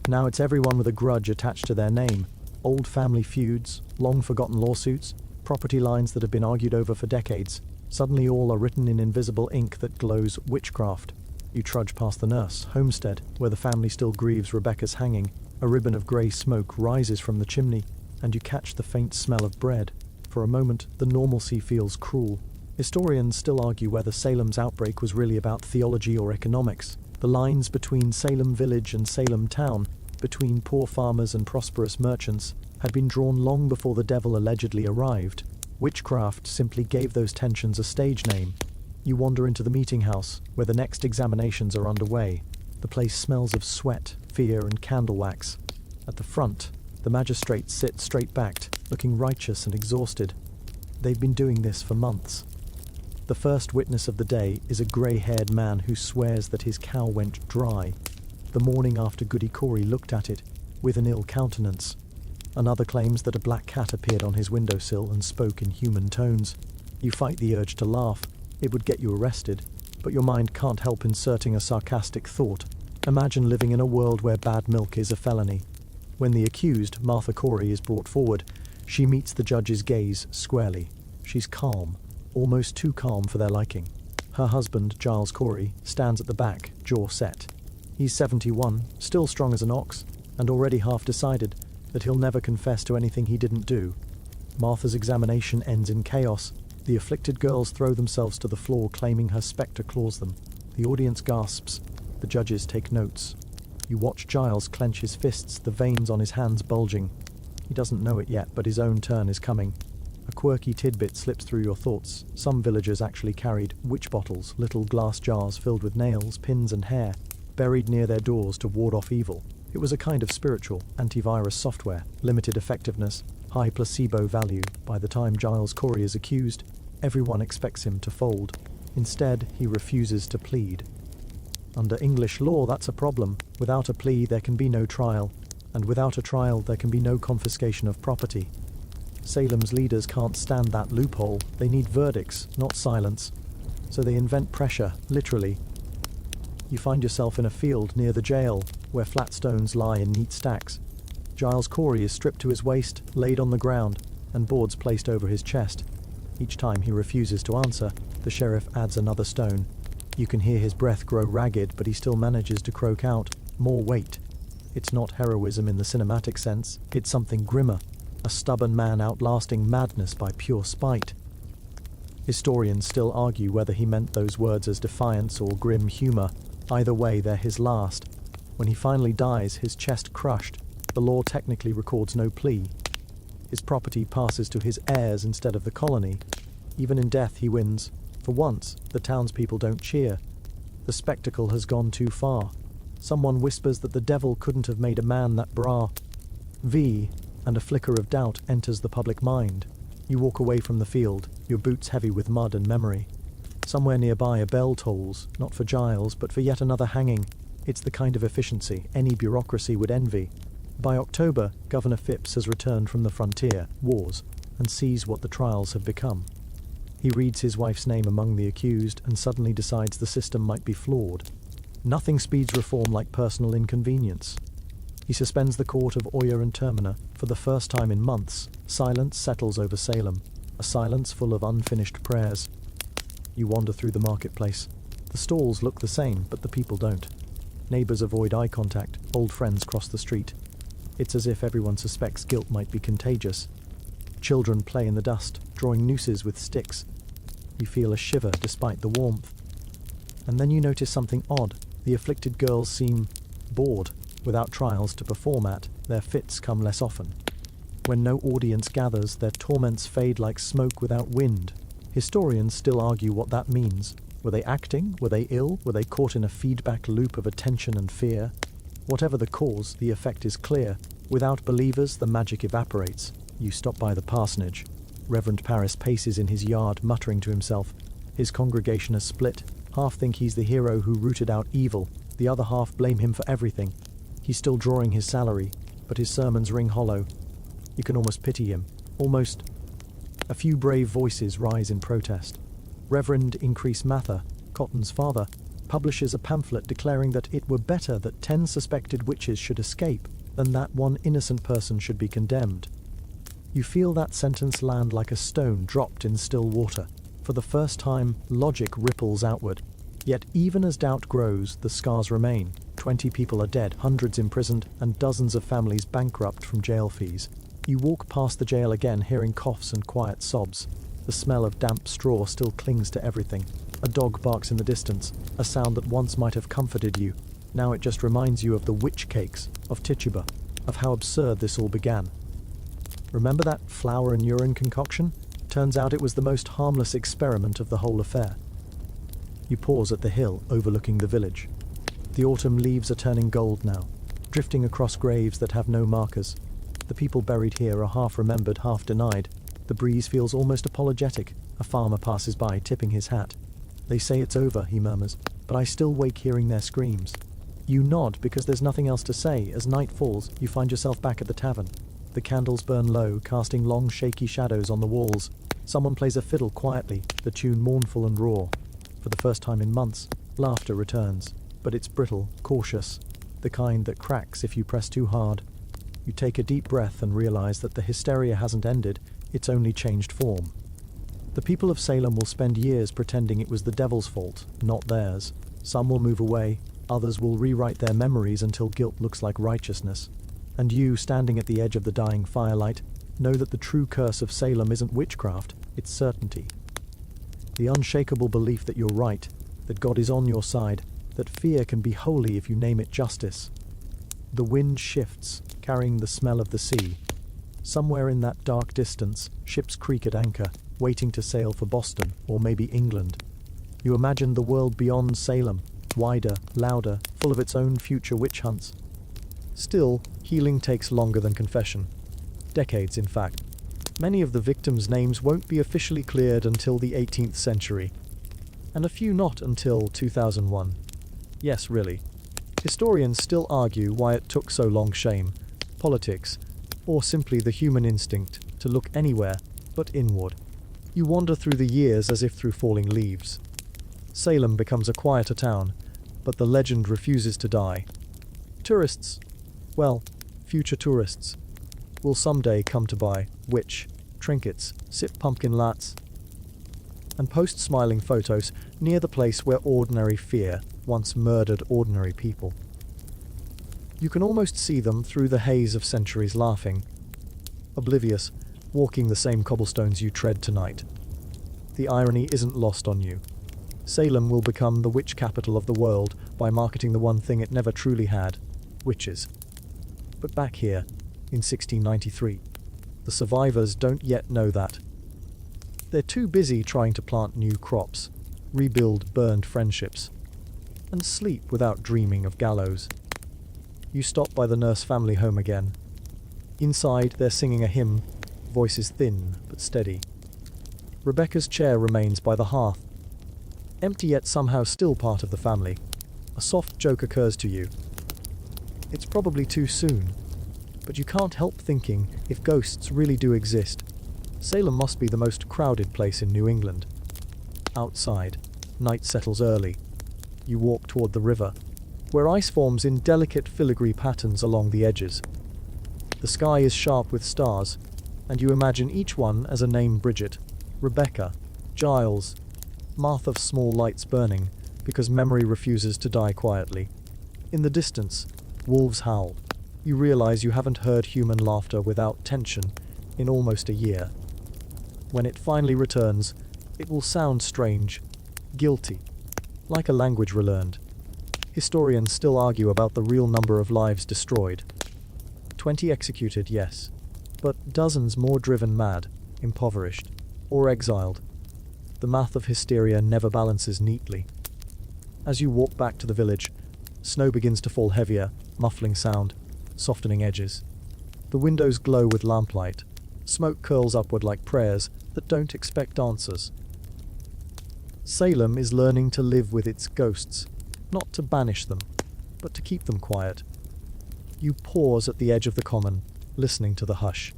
Speaker 1: Now it's everyone with a grudge attached to their name. Old family feuds, long-forgotten lawsuits, property lines that have been argued over for decades. Suddenly all are written in invisible ink that glows Witchcraft. You trudge past the Nurse homestead, where the family still grieves Rebecca's hanging. A ribbon of grey smoke rises from the chimney, and you catch the faint smell of bread. For a moment, the normalcy feels cruel. Historians still argue whether Salem's outbreak was really about theology or economics. The lines between Salem village and Salem town, between poor farmers and prosperous merchants, had been drawn long before the devil allegedly arrived. Witchcraft simply gave those tensions a stage name. You wander into the meeting house, where the next examinations are underway. The place smells of sweat, fear, and candle wax. At the front, the magistrates sit straight-backed, looking righteous and exhausted. They've been doing this for months. The first witness of the day is a grey-haired man who swears that his cow went dry. The morning after Goody Corey looked at it, with an ill countenance. Another claims that a black cat appeared on his windowsill and spoke in human tones. You fight the urge to laugh. It would get you arrested, but your mind can't help inserting a sarcastic thought. Imagine living in a world where bad milk is a felony. When the accused, Martha Corey, is brought forward, she meets the judge's gaze squarely. She's calm, almost too calm for their liking. Her husband, Giles Corey, stands at the back, jaw set. He's 71, still strong as an ox, and already half decided that he'll never confess to anything he didn't do. Martha's examination ends in chaos. The afflicted girls throw themselves to the floor, claiming her spectre claws them. The audience gasps. The judges take notes. You watch Giles clench his fists, the veins on his hands bulging. He doesn't know it yet, but his own turn is coming. A quirky tidbit slips through your thoughts. Some villagers actually carried witch bottles, little glass jars filled with nails, pins and hair, buried near their doors to ward off evil. It was a kind of spiritual, antivirus software, limited effectiveness, high placebo value. By the time Giles Corey is accused, everyone expects him to fold. Instead, he refuses to plead. Under English law, that's a problem. Without a plea, there can be no trial, and without a trial, there can be no confiscation of property. Salem's leaders can't stand that loophole. They need verdicts, not silence. So they invent pressure, literally. You find yourself in a field near the jail, where flat stones lie in neat stacks. Giles Corey is stripped to his waist, laid on the ground, and boards placed over his chest. Each time he refuses to answer, the sheriff adds another stone. You can hear his breath grow ragged, but he still manages to croak out, "More weight." It's not heroism in the cinematic sense, it's something grimmer, a stubborn man outlasting madness by pure spite. Historians still argue whether he meant those words as defiance or grim humor. Either way, they're his last. When he finally dies, his chest crushed, the law technically records no plea. His property passes to his heirs instead of the colony. Even in death, he wins. For once, the townspeople don't cheer. The spectacle has gone too far. Someone whispers that the devil couldn't have made a man that brave, and a flicker of doubt enters the public mind. You walk away from the field, your boots heavy with mud and memory. Somewhere nearby, a bell tolls, not for Giles, but for yet another hanging. It's the kind of efficiency any bureaucracy would envy. By October, Governor Phipps has returned from the frontier, wars, and sees what the trials have become. He reads his wife's name among the accused and suddenly decides the system might be flawed. Nothing speeds reform like personal inconvenience. He suspends the court of Oyer and Termina. For the first time in months, silence settles over Salem, a silence full of unfinished prayers. You wander through the marketplace. The stalls look the same, but the people don't. Neighbors avoid eye contact, old friends cross the street. It's as if everyone suspects guilt might be contagious. Children play in the dust, drawing nooses with sticks. You feel a shiver despite the warmth. And then you notice something odd. The afflicted girls seem bored. Without trials to perform at, their fits come less often. When no audience gathers, their torments fade like smoke without wind. Historians still argue what that means. Were they acting? Were they ill? Were they caught in a feedback loop of attention and fear? Whatever the cause, the effect is clear. Without believers, the magic evaporates. You stop by the parsonage. Reverend Parris paces in his yard, muttering to himself. His congregation has split. Half think he's the hero who rooted out evil. The other half blame him for everything. He's still drawing his salary, but his sermons ring hollow. You can almost pity him. Almost. A few brave voices rise in protest. Reverend Increase Mather, Cotton's father, publishes a pamphlet declaring that it were better that 10 suspected witches should escape than that one innocent person should be condemned. You feel that sentence land like a stone dropped in still water. For the first time, logic ripples outward. Yet even as doubt grows, the scars remain. 20 people are dead, hundreds imprisoned, and dozens of families bankrupt from jail fees. You walk past the jail again, hearing coughs and quiet sobs. The smell of damp straw still clings to everything. A dog barks in the distance, a sound that once might have comforted you. Now it just reminds you of the witch cakes, of Tituba, of how absurd this all began. Remember that flour and urine concoction? Turns out it was the most harmless experiment of the whole affair. You pause at the hill overlooking the village. The autumn leaves are turning gold now, drifting across graves that have no markers. The people buried here are half remembered, half denied. The breeze feels almost apologetic. A farmer passes by, tipping his hat. "They say it's over," he murmurs, "but I still wake hearing their screams." You nod because there's nothing else to say. As night falls, you find yourself back at the tavern. The candles burn low, casting long, shaky shadows on the walls. Someone plays a fiddle quietly, the tune mournful and raw. For the first time in months, laughter returns, but it's brittle, cautious, the kind that cracks if you press too hard. You take a deep breath and realize that the hysteria hasn't ended, it's only changed form. The people of Salem will spend years pretending it was the devil's fault, not theirs. Some will move away, others will rewrite their memories until guilt looks like righteousness. And you, standing at the edge of the dying firelight, know that the true curse of Salem isn't witchcraft, it's certainty. The unshakable belief that you're right, that God is on your side, that fear can be holy if you name it justice. The wind shifts, carrying the smell of the sea. Somewhere in that dark distance, ships creak at anchor, waiting to sail for Boston, or maybe England. You imagine the world beyond Salem, wider, louder, full of its own future witch hunts. Still, healing takes longer than confession. Decades, in fact. Many of the victims' names won't be officially cleared until the 18th century, and a few not until 2001. Yes, really. Historians still argue why it took so long. Shame, politics, or simply the human instinct to look anywhere but inward. You wander through the years as if through falling leaves. Salem becomes a quieter town, but the legend refuses to die. Tourists, well, future tourists, will someday come to buy witch trinkets, sip pumpkin lattes, and post smiling photos near the place where ordinary fear once murdered ordinary people. You can almost see them through the haze of centuries, laughing, oblivious, walking the same cobblestones you tread tonight. The irony isn't lost on you. Salem will become the witch capital of the world by marketing the one thing it never truly had: witches. But back here, in 1693, the survivors don't yet know that. They're too busy trying to plant new crops, rebuild burned friendships, and sleep without dreaming of gallows. You stop by the Nurse family home again. Inside, they're singing a hymn, voices thin but steady. Rebecca's chair remains by the hearth, empty yet somehow still part of the family. A soft joke occurs to you. It's probably too soon, but you can't help thinking, if ghosts really do exist, Salem must be the most crowded place in New England. Outside, night settles early. You walk toward the river, where ice forms in delicate filigree patterns along the edges. The sky is sharp with stars, and you imagine each one as a name: Bridget, Rebecca, Giles, Martha. Small lights burning, because memory refuses to die quietly. In the distance, wolves howl. You realize you haven't heard human laughter without tension in almost a year. When it finally returns, it will sound strange, guilty, like a language relearned. Historians still argue about the real number of lives destroyed. 20 executed, yes, but dozens more driven mad, impoverished, or exiled. The math of hysteria never balances neatly. As you walk back to the village, snow begins to fall heavier, muffling sound, softening edges. The windows glow with lamplight. Smoke curls upward like prayers that don't expect answers. Salem is learning to live with its ghosts, not to banish them, but to keep them quiet. You pause at the edge of the common, listening to the hush.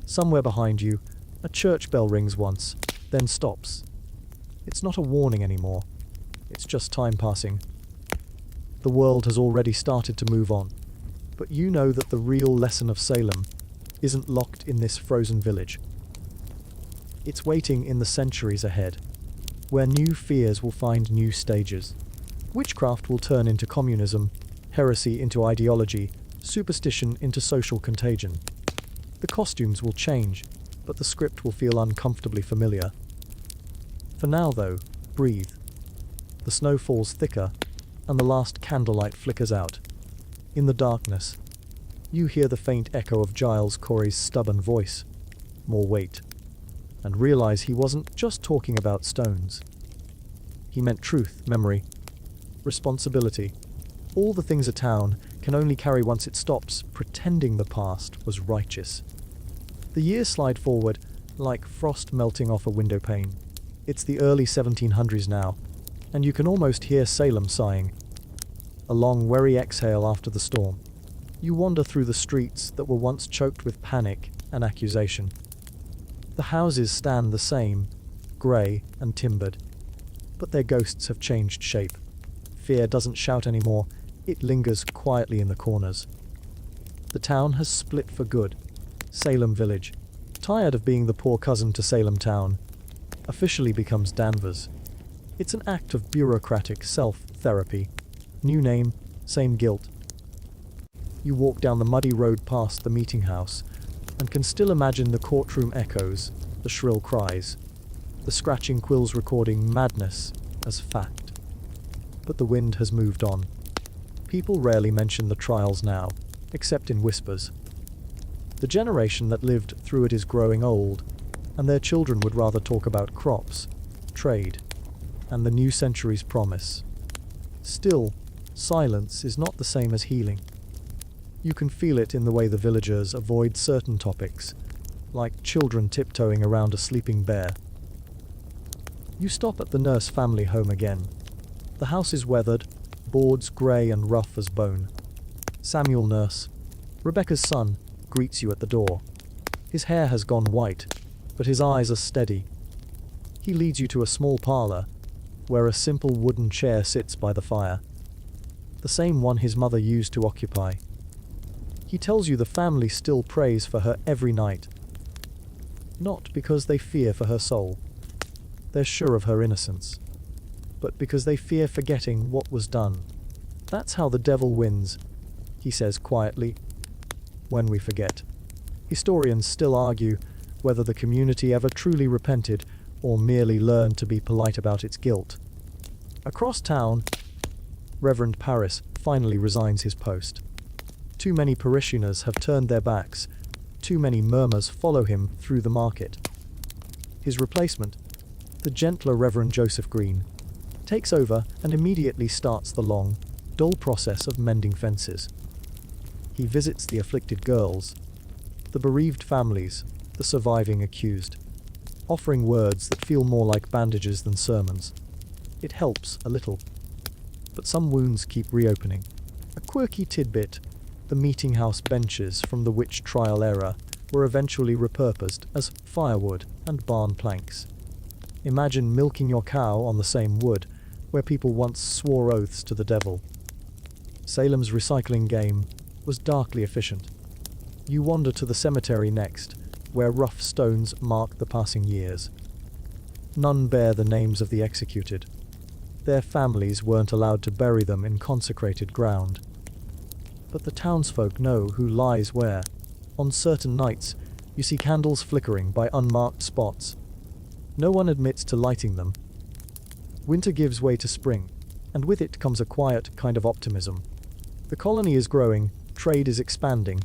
Speaker 1: Somewhere behind you, a church bell rings once, then stops. It's not a warning anymore. It's just time passing. The world has already started to move on, but you know that the real lesson of Salem isn't locked in this frozen village. It's waiting in the centuries ahead, where new fears will find new stages. Witchcraft will turn into communism, heresy into ideology, superstition into social contagion. The costumes will change, but the script will feel uncomfortably familiar. For now, though, breathe. The snow falls thicker, and the last candlelight flickers out. In the darkness, you hear the faint echo of Giles Corey's stubborn voice. More weight. And realize he wasn't just talking about stones. He meant truth, memory, responsibility. All the things a town can only carry once it stops pretending the past was righteous. The years slide forward, like frost melting off a window pane. It's the early 1700s now, and you can almost hear Salem sighing. A long, weary exhale after the storm. You wander through the streets that were once choked with panic and accusation. The houses stand the same, grey and timbered, but their ghosts have changed shape. Fear doesn't shout anymore, it lingers quietly in the corners. The town has split for good. Salem Village, tired of being the poor cousin to Salem Town, officially becomes Danvers. It's an act of bureaucratic self-therapy. New name, same guilt. You walk down the muddy road past the meeting house and can still imagine the courtroom echoes, the shrill cries, the scratching quills recording madness as fact. But the wind has moved on. People rarely mention the trials now, except in whispers. The generation that lived through it is growing old, and their children would rather talk about crops, trade, and the new century's promise. Still, silence is not the same as healing. You can feel it in the way the villagers avoid certain topics, like children tiptoeing around a sleeping bear. You stop at the Nurse family home again. The house is weathered, boards grey and rough as bone. Samuel Nurse, Rebecca's son, greets you at the door. His hair has gone white, but his eyes are steady. He leads you to a small parlour, where a simple wooden chair sits by the fire, the same one his mother used to occupy. He tells you the family still prays for her every night, not because they fear for her soul. They're sure of her innocence, but because they fear forgetting what was done. That's how the devil wins, he says quietly, when we forget. Historians still argue whether the community ever truly repented or merely learned to be polite about its guilt. Across town, Reverend Parris finally resigns his post. Too many parishioners have turned their backs. Too many murmurs follow him through the market. His replacement, the gentler Reverend Joseph Green, takes over and immediately starts the long, dull process of mending fences. He visits the afflicted girls, the bereaved families, the surviving accused, offering words that feel more like bandages than sermons. It helps a little, but some wounds keep reopening. A quirky tidbit: the meeting house benches from the witch trial era were eventually repurposed as firewood and barn planks. Imagine milking your cow on the same wood where people once swore oaths to the devil. Salem's recycling game was darkly efficient. You wander to the cemetery next, where rough stones mark the passing years. None bear the names of the executed. Their families weren't allowed to bury them in consecrated ground. But the townsfolk know who lies where. On certain nights, you see candles flickering by unmarked spots. No one admits to lighting them. Winter gives way to spring, and with it comes a quiet kind of optimism. The colony is growing, trade is expanding,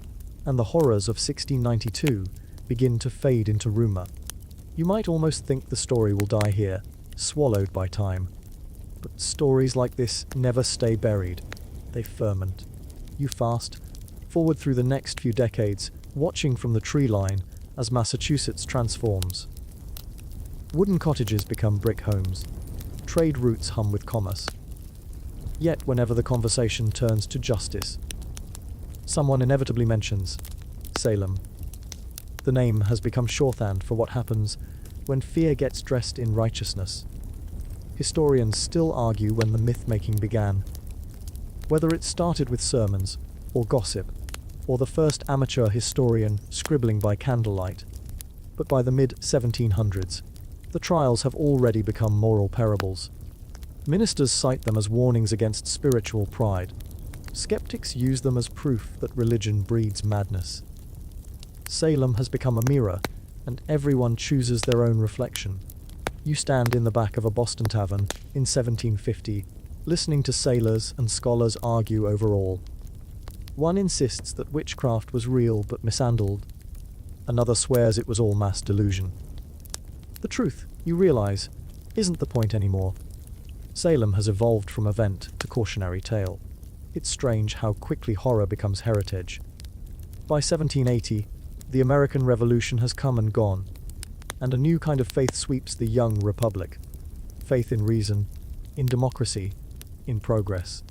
Speaker 1: and the horrors of 1692 begin to fade into rumour. You might almost think the story will die here, swallowed by time. But stories like this never stay buried. They ferment. You fast forward through the next few decades, watching from the tree line as Massachusetts transforms. Wooden cottages become brick homes. Trade routes hum with commerce. Yet whenever the conversation turns to justice, someone inevitably mentions Salem. The name has become shorthand for what happens when fear gets dressed in righteousness. Historians still argue when the myth-making began, whether it started with sermons, or gossip, or the first amateur historian scribbling by candlelight. But by the mid-1700s, the trials have already become moral parables. Ministers cite them as warnings against spiritual pride. Skeptics use them as proof that religion breeds madness. Salem has become a mirror, and everyone chooses their own reflection. You stand in the back of a Boston tavern in 1750, listening to sailors and scholars argue over all. One insists that witchcraft was real but mishandled. Another swears it was all mass delusion. The truth, you realize, isn't the point anymore. Salem has evolved from event to cautionary tale. It's strange how quickly horror becomes heritage. By 1780, the American Revolution has come and gone, and a new kind of faith sweeps the young republic. Faith in reason, in democracy, in progress.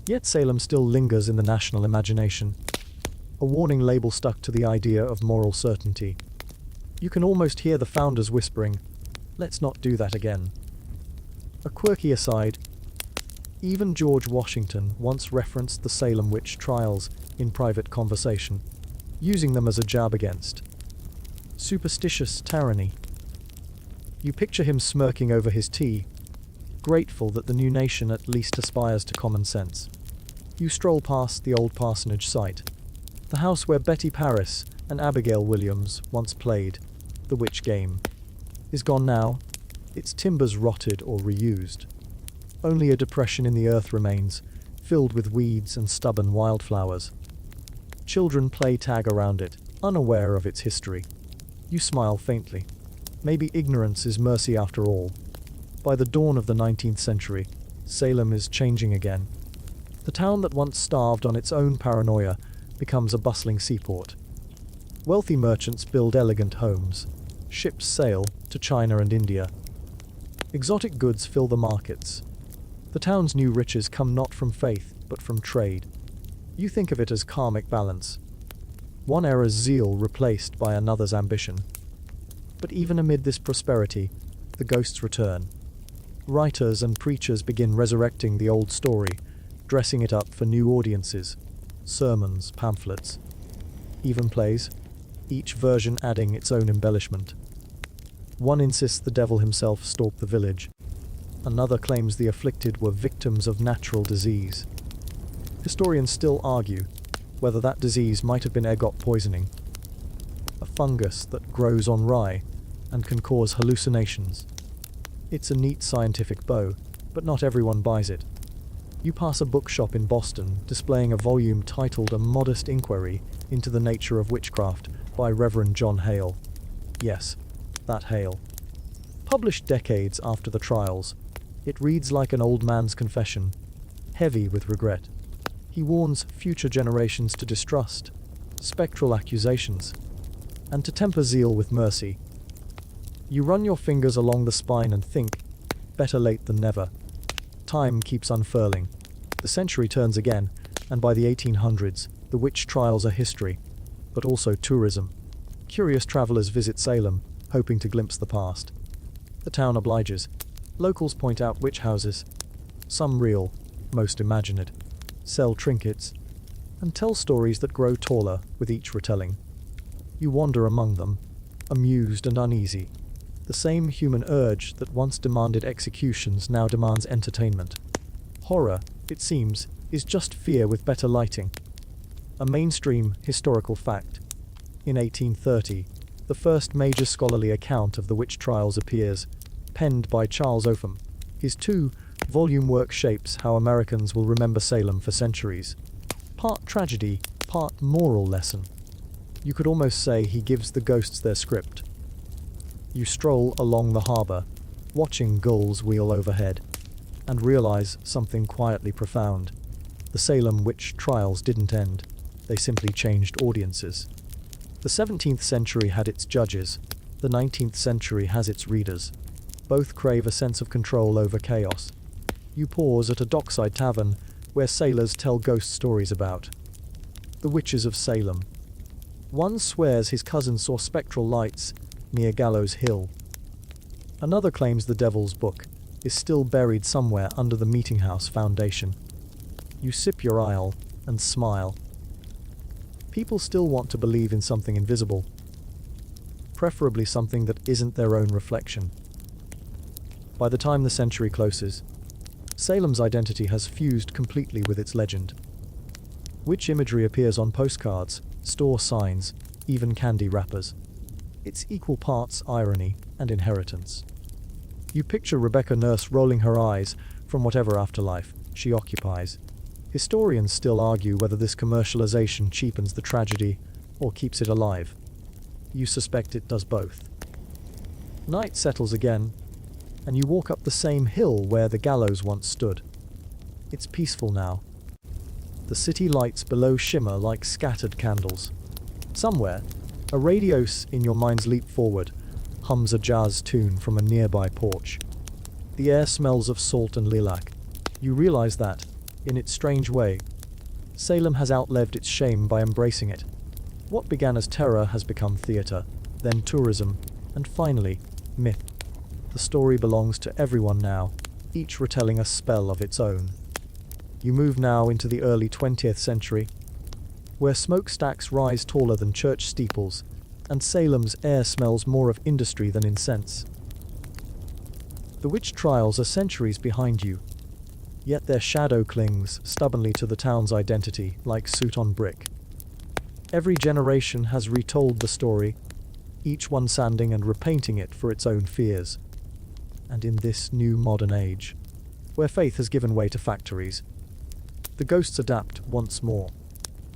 Speaker 1: Yet Salem still lingers in the national imagination. a warning label stuck to the idea of moral certainty. You can almost hear the founders whispering, "Let's not do that again." A quirky aside, even George Washington once referenced the Salem Witch Trials in private conversation, using them as a jab against superstitious tyranny. You picture him smirking over his tea, grateful that the new nation at least aspires to common sense. You stroll past the old parsonage site, the house where Betty Paris and Abigail Williams once played the witch game. Is gone now, its timbers rotted or reused. Only a depression in the earth remains, filled with weeds and stubborn wildflowers. Children play tag around it, unaware of its history. You smile faintly. Maybe ignorance is mercy after all. By the dawn of the 19th century, Salem is changing again. The town that once starved on its own paranoia becomes a bustling seaport. Wealthy merchants build elegant homes. Ships sail to China and India. Exotic goods fill the markets. The town's new riches come not from faith, but from trade. You think of it as karmic balance. One era's zeal replaced by another's ambition. But even amid this prosperity, the ghosts return. Writers and preachers begin resurrecting the old story, dressing it up for new audiences. Sermons, pamphlets, even plays, each version adding its own embellishment. One insists the devil himself stalked the village. Another claims the afflicted were victims of natural disease. Historians still argue whether that disease might have been ergot poisoning, a fungus that grows on rye and can cause hallucinations. It's a neat scientific bow, but not everyone buys it. You pass a bookshop in Boston displaying a volume titled A Modest Inquiry into the Nature of Witchcraft by Reverend John Hale. Yes, that Hale. Published decades after the trials, it reads like an old man's confession, heavy with regret. He warns future generations to distrust, spectral accusations, and to temper zeal with mercy. You run your fingers along the spine and think, better late than never. Time keeps unfurling. The century turns again, and by the 1800s, the witch trials are history, but also tourism. Curious travelers visit Salem, hoping to glimpse the past. The town obliges. Locals point out witch houses, some real, most imagined, sell trinkets, and tell stories that grow taller with each retelling. You wander among them, amused and uneasy. The same human urge that once demanded executions now demands entertainment. Horror, it seems, is just fear with better lighting. A mainstream historical fact. In 1830, the first major scholarly account of the witch trials appears, penned by Charles Opham. His two-volume work shapes how Americans will remember Salem for centuries. Part tragedy, part moral lesson. You could almost say he gives the ghosts their script. You stroll along the harbor, watching gulls wheel overhead, and realize something quietly profound. The Salem Witch Trials didn't end. They simply changed audiences. The 17th century had its judges. The 19th century has its readers. Both crave a sense of control over chaos. You pause at a dockside tavern where sailors tell ghost stories about the witches of Salem. One swears his cousin saw spectral lights near Gallows Hill. Another claims the Devil's Book is still buried somewhere under the Meeting House foundation. You sip your ale and smile. People still want to believe in something invisible, preferably something that isn't their own reflection. By the time the century closes, Salem's identity has fused completely with its legend. Witch imagery appears on postcards, store signs, even candy wrappers. It's equal parts irony and inheritance. You picture Rebecca Nurse rolling her eyes from whatever afterlife she occupies. Historians still argue whether this commercialization cheapens the tragedy or keeps it alive. You suspect it does both. Night settles again, and you walk up the same hill where the gallows once stood. It's peaceful now. The city lights below shimmer like scattered candles. Somewhere, a radio in your mind's leap forward hums a jazz tune from a nearby porch. The air smells of salt and lilac. You realize that, in its strange way, Salem has outlived its shame by embracing it. What began as terror has become theater, then tourism, and finally, myth. The story belongs to everyone now, each retelling a spell of its own. You move now into the early 20th century, where smokestacks rise taller than church steeples, and Salem's air smells more of industry than incense. The witch trials are centuries behind you, yet their shadow clings stubbornly to the town's identity like soot on brick. Every generation has retold the story, each one sanding and repainting it for its own fears. And in this new modern age, where faith has given way to factories, the ghosts adapt once more.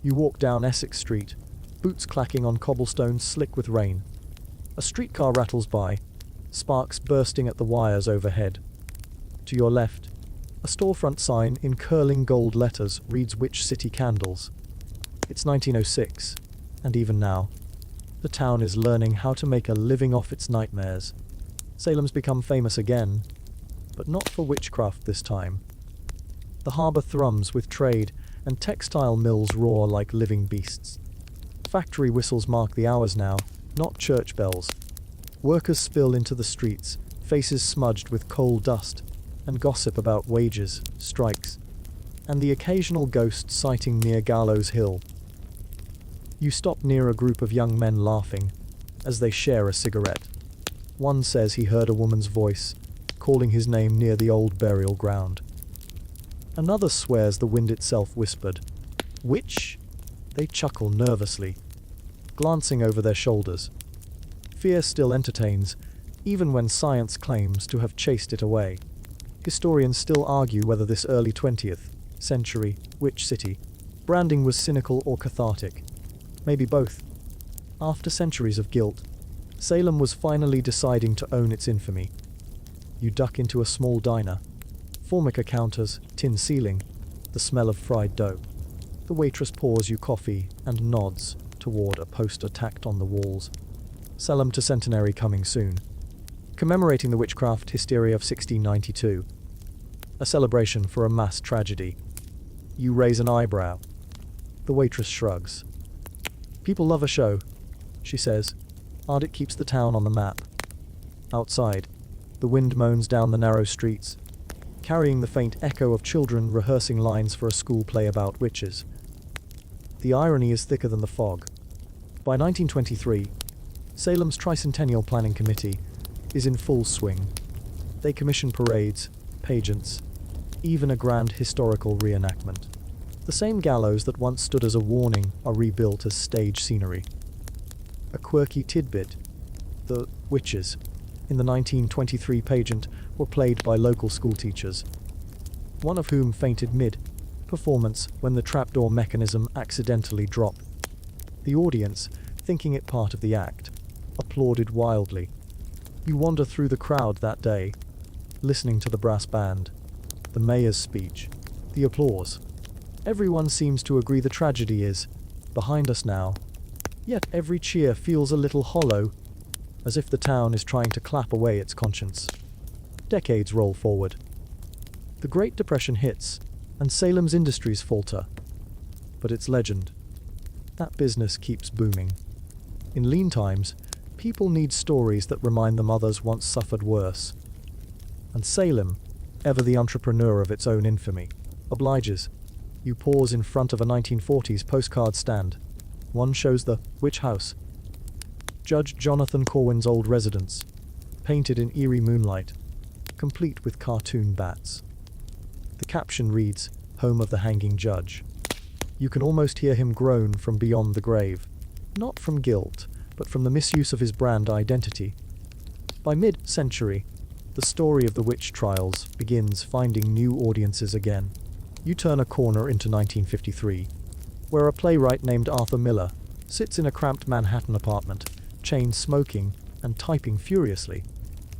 Speaker 1: You walk down Essex Street, boots clacking on cobblestones slick with rain. A streetcar rattles by, sparks bursting at the wires overhead. To your left, a storefront sign in curling gold letters reads Witch City Candles. It's 1906, and even now, the town is learning how to make a living off its nightmares. Salem's become famous again, but not for witchcraft this time. The harbour thrums with trade, and textile mills roar like living beasts. Factory whistles mark the hours now, not church bells. Workers spill into the streets, faces smudged with coal dust, and gossip about wages, strikes, and the occasional ghost sighting near Gallows Hill. You stop near a group of young men laughing, as they share a cigarette. One says he heard a woman's voice, calling his name near the old burial ground. Another swears the wind itself whispered, "Witch?" They chuckle nervously, glancing over their shoulders. Fear still entertains, even when science claims to have chased it away. Historians still argue whether this early 20th century witch city branding was cynical or cathartic. Maybe both. After centuries of guilt, Salem was finally deciding to own its infamy. You duck into a small diner. Formica counters, tin ceiling, the smell of fried dough. The waitress pours you coffee and nods toward a poster tacked on the walls. Salem to centenary coming soon. Commemorating the witchcraft hysteria of 1692. A celebration for a mass tragedy. You raise an eyebrow. The waitress shrugs. "People love a show," she says, and it keeps the town on the map. Outside, the wind moans down the narrow streets, carrying the faint echo of children rehearsing lines for a school play about witches. The irony is thicker than the fog. By 1923, Salem's Tricentennial Planning Committee is in full swing. They commission parades, pageants, even a grand historical reenactment. The same gallows that once stood as a warning are rebuilt as stage scenery. A quirky tidbit: the witches in the 1923 pageant were played by local schoolteachers, one of whom fainted mid-performance when the trapdoor mechanism accidentally dropped. The audience, thinking it part of the act, applauded wildly. You wander through the crowd that day, listening to the brass band, the mayor's speech, the applause. Everyone seems to agree the tragedy is behind us now, yet every cheer feels a little hollow, as if the town is trying to clap away its conscience. Decades roll forward. The Great Depression hits, and Salem's industries falter. But its legend, that business keeps booming. In lean times, people need stories that remind them others once suffered worse. And Salem, ever the entrepreneur of its own infamy, obliges. You pause in front of a 1940s postcard stand. One shows the Witch House, Judge Jonathan Corwin's old residence, painted in eerie moonlight, complete with cartoon bats. The caption reads, "Home of the Hanging Judge." You can almost hear him groan from beyond the grave, not from guilt, but from the misuse of his brand identity. By mid-century, the story of the witch trials begins finding new audiences again. You turn a corner into 1953, where a playwright named Arthur Miller sits in a cramped Manhattan apartment, chain smoking and typing furiously.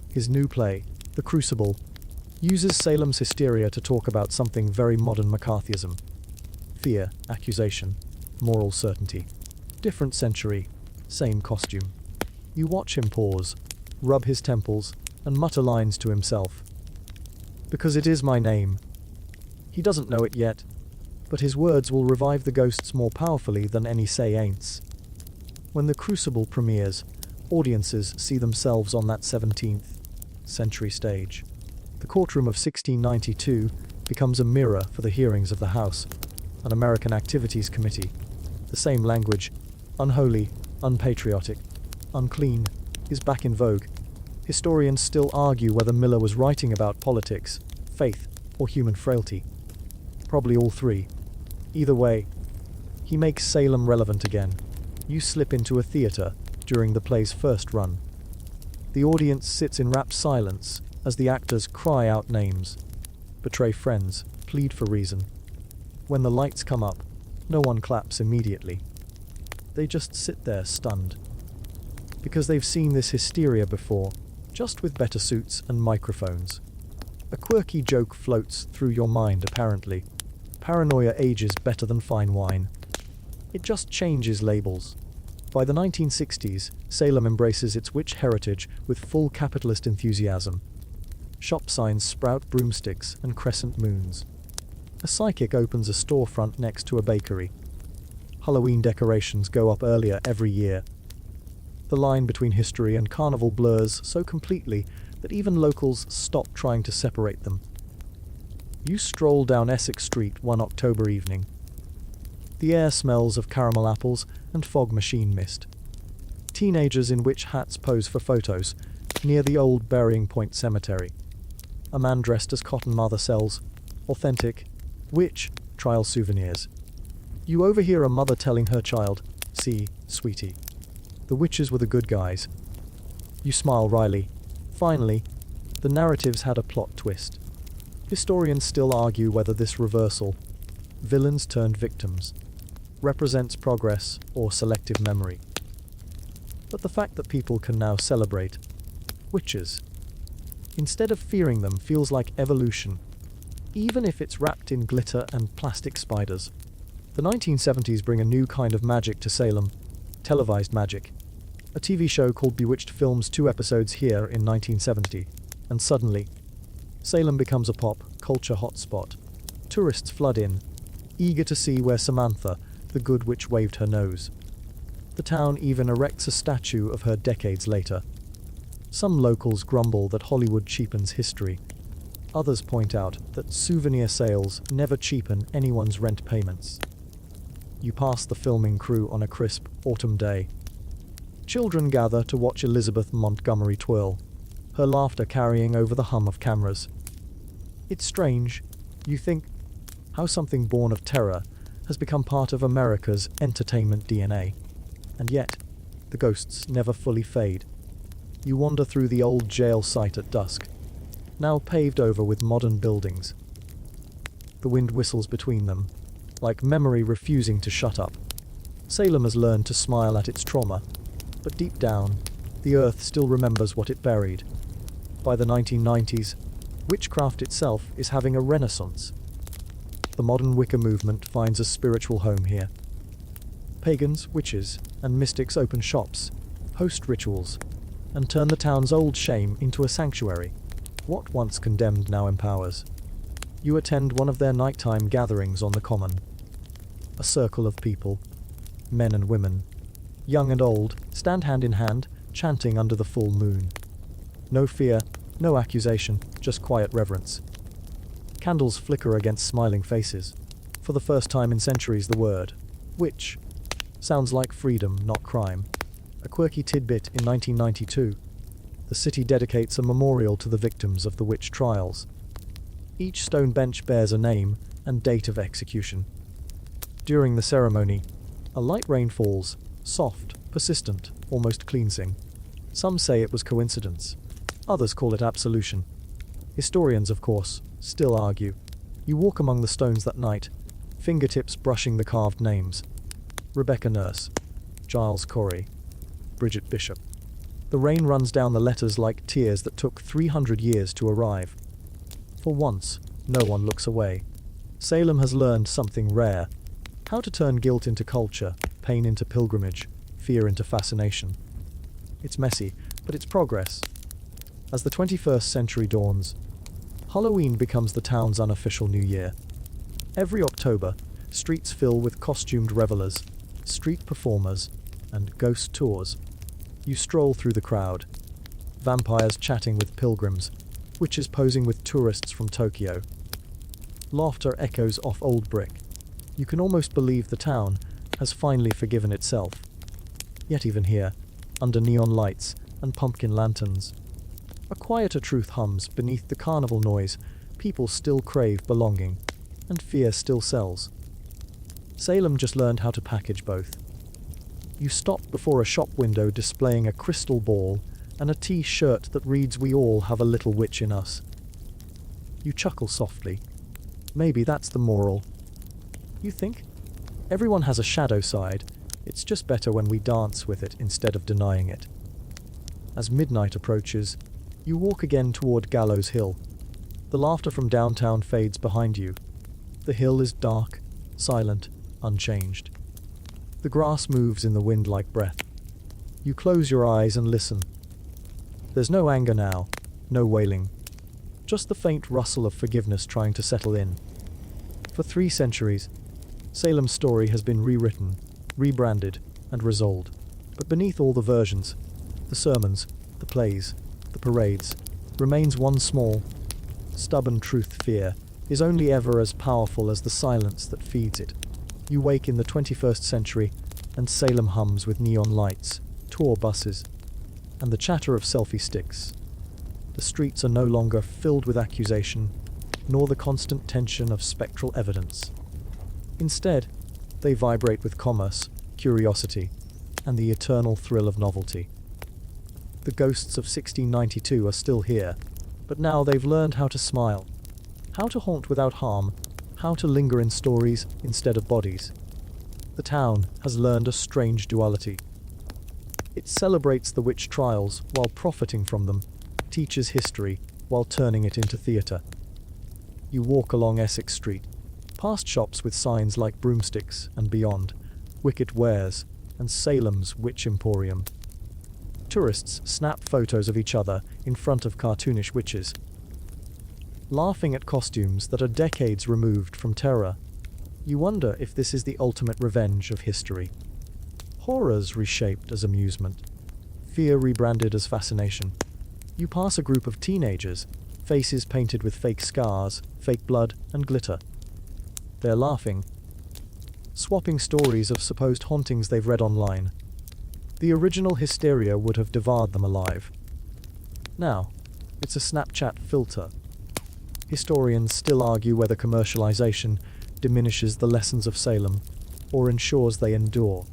Speaker 1: His new play, The Crucible, uses Salem's hysteria to talk about something very modern McCarthyism. Fear, accusation, moral certainty. Different century, same costume. You watch him pause, rub his temples, and mutter lines to himself. "Because it is my name." He doesn't know it yet, but his words will revive the ghosts more powerfully than any say-ain'ts. When The Crucible premieres, audiences see themselves on that 17th century stage. The courtroom of 1692 becomes a mirror for the hearings of the House, an American Activities Committee. The same language, unholy, unpatriotic, unclean, is back in vogue. Historians still argue whether Miller was writing about politics, faith, or human frailty. Probably all three. Either way, he makes Salem relevant again. You slip into a theater during the play's first run. The audience sits in rapt silence as the actors cry out names, betray friends, plead for reason. When the lights come up, no one claps immediately. They just sit there stunned. Because they've seen this hysteria before, just with better suits and microphones. A quirky joke floats through your mind apparently. Paranoia ages better than fine wine. It just changes labels. By the 1960s, Salem embraces its witch heritage with full capitalist enthusiasm. Shop signs sprout broomsticks and crescent moons. A psychic opens a storefront next to a bakery. Halloween decorations go up earlier every year. The line between history and carnival blurs so completely that even locals stop trying to separate them. You stroll down Essex Street one October evening. The air smells of caramel apples and fog machine mist. Teenagers in witch hats pose for photos near the old Burying Point Cemetery. A man dressed as Cotton Mather sells authentic witch trial souvenirs. You overhear a mother telling her child, "See, sweetie, the witches were the good guys." You smile wryly. Finally, the narrative's had a plot twist. Historians still argue whether this reversal, villains turned victims, represents progress or selective memory. But the fact that people can now celebrate witches, instead of fearing them, feels like evolution, even if it's wrapped in glitter and plastic spiders. The 1970s bring a new kind of magic to Salem, televised magic. A TV show called Bewitched films 2 episodes here in 1970, and suddenly, Salem becomes a pop culture hotspot. Tourists flood in, eager to see where Samantha, the good witch, waved her nose. The town even erects a statue of her decades later. Some locals grumble that Hollywood cheapens history. Others point out that souvenir sales never cheapen anyone's rent payments. You pass the filming crew on a crisp autumn day. Children gather to watch Elizabeth Montgomery twirl, her laughter carrying over the hum of cameras. It's strange, you think, how something born of terror has become part of America's entertainment DNA. And yet, the ghosts never fully fade. You wander through the old jail site at dusk, now paved over with modern buildings. The wind whistles between them, like memory refusing to shut up. Salem has learned to smile at its trauma, but deep down, the earth still remembers what it buried. By the 1990s, witchcraft itself is having a renaissance. The modern Wicca movement finds a spiritual home here. Pagans, witches, and mystics open shops, host rituals, and turn the town's old shame into a sanctuary. What once condemned now empowers. You attend one of their nighttime gatherings on the common. A circle of people, men and women, young and old, stand hand in hand, chanting under the full moon. No fear, no accusation, just quiet reverence. Candles flicker against smiling faces. For the first time in centuries, the word witch sounds like freedom, not crime. A quirky tidbit in 1992. The city dedicates a memorial to the victims of the witch trials. Each stone bench bears a name and date of execution. During the ceremony, a light rain falls, soft, persistent, almost cleansing. Some say it was coincidence. Others call it absolution. Historians, of course, still argue. You walk among the stones that night, fingertips brushing the carved names. Rebecca Nurse, Giles Corey, Bridget Bishop. The rain runs down the letters like tears that took 300 years to arrive. For once, no one looks away. Salem has learned something rare: how to turn guilt into culture, pain into pilgrimage, fear into fascination. It's messy, but it's progress. As the 21st century dawns, Halloween becomes the town's unofficial New Year. Every October, Streets fill with costumed revelers, street performers, and ghost tours. You stroll through the crowd. Vampires chatting with pilgrims, witches posing with tourists from Tokyo. Laughter echoes off old brick. You can almost believe the town has finally forgiven itself. Yet even here, under neon lights and pumpkin lanterns, a quieter truth hums beneath the carnival noise. People still crave belonging, and fear still sells. Salem just learned how to package both. You stop before a shop window displaying a crystal ball and a T-shirt that reads, "We all have a little witch in us." You chuckle softly. Maybe that's the moral. You think? Everyone has a shadow side. It's just better when we dance with it instead of denying it. As midnight approaches, you walk again toward Gallows Hill. The laughter from downtown fades behind you. The hill is dark, silent, unchanged. The grass moves in the wind like breath. You close your eyes and listen. There's no anger now, no wailing. Just the faint rustle of forgiveness trying to settle in. For 3 centuries, Salem's story has been rewritten, rebranded, and resold. But beneath all the versions, the sermons, the plays, the parades, remains one small, stubborn truth: fear is only ever as powerful as the silence that feeds it. You wake in the 21st century, and Salem hums with neon lights, tour buses, and the chatter of selfie sticks. The streets are no longer filled with accusation, nor the constant tension of spectral evidence. Instead, they vibrate with commerce, curiosity, and the eternal thrill of novelty. The ghosts of 1692 are still here, but now they've learned how to smile, how to haunt without harm, how to linger in stories instead of bodies. The town has learned a strange duality. It celebrates the witch trials while profiting from them, teaches history while turning it into theatre. You walk along Essex Street, past shops with signs like Broomsticks and Beyond, Wicked Wares, and Salem's Witch Emporium. Tourists snap photos of each other in front of cartoonish witches, laughing at costumes that are decades removed from terror. You wonder if this is the ultimate revenge of history. Horrors reshaped as amusement, fear rebranded as fascination. You pass a group of teenagers, faces painted with fake scars, fake blood, and glitter. They're laughing, swapping stories of supposed hauntings they've read online. The original hysteria would have devoured them alive. Now, it's a Snapchat filter. Historians still argue whether commercialization diminishes the lessons of Salem or ensures they endure.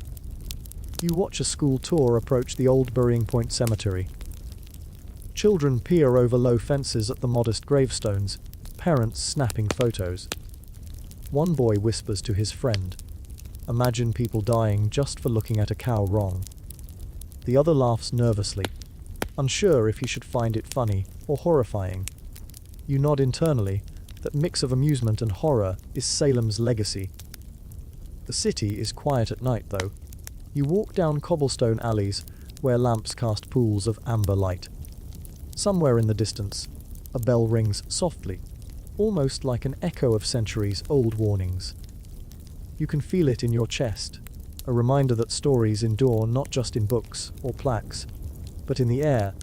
Speaker 1: You watch a school tour approach the old Burying Point Cemetery. Children peer over low fences at the modest gravestones, parents snapping photos. One boy whispers to his friend, "Imagine people dying just for looking at a cow wrong." The other laughs nervously, unsure if he should find it funny or horrifying. You nod internally. That mix of amusement and horror is Salem's legacy. The city is quiet at night, though. You walk down cobblestone alleys where lamps cast pools of amber light. Somewhere in the distance, a bell rings softly, almost like an echo of centuries-old warnings. You can feel it in your chest, a reminder that stories endure not just in books or plaques, but in the air,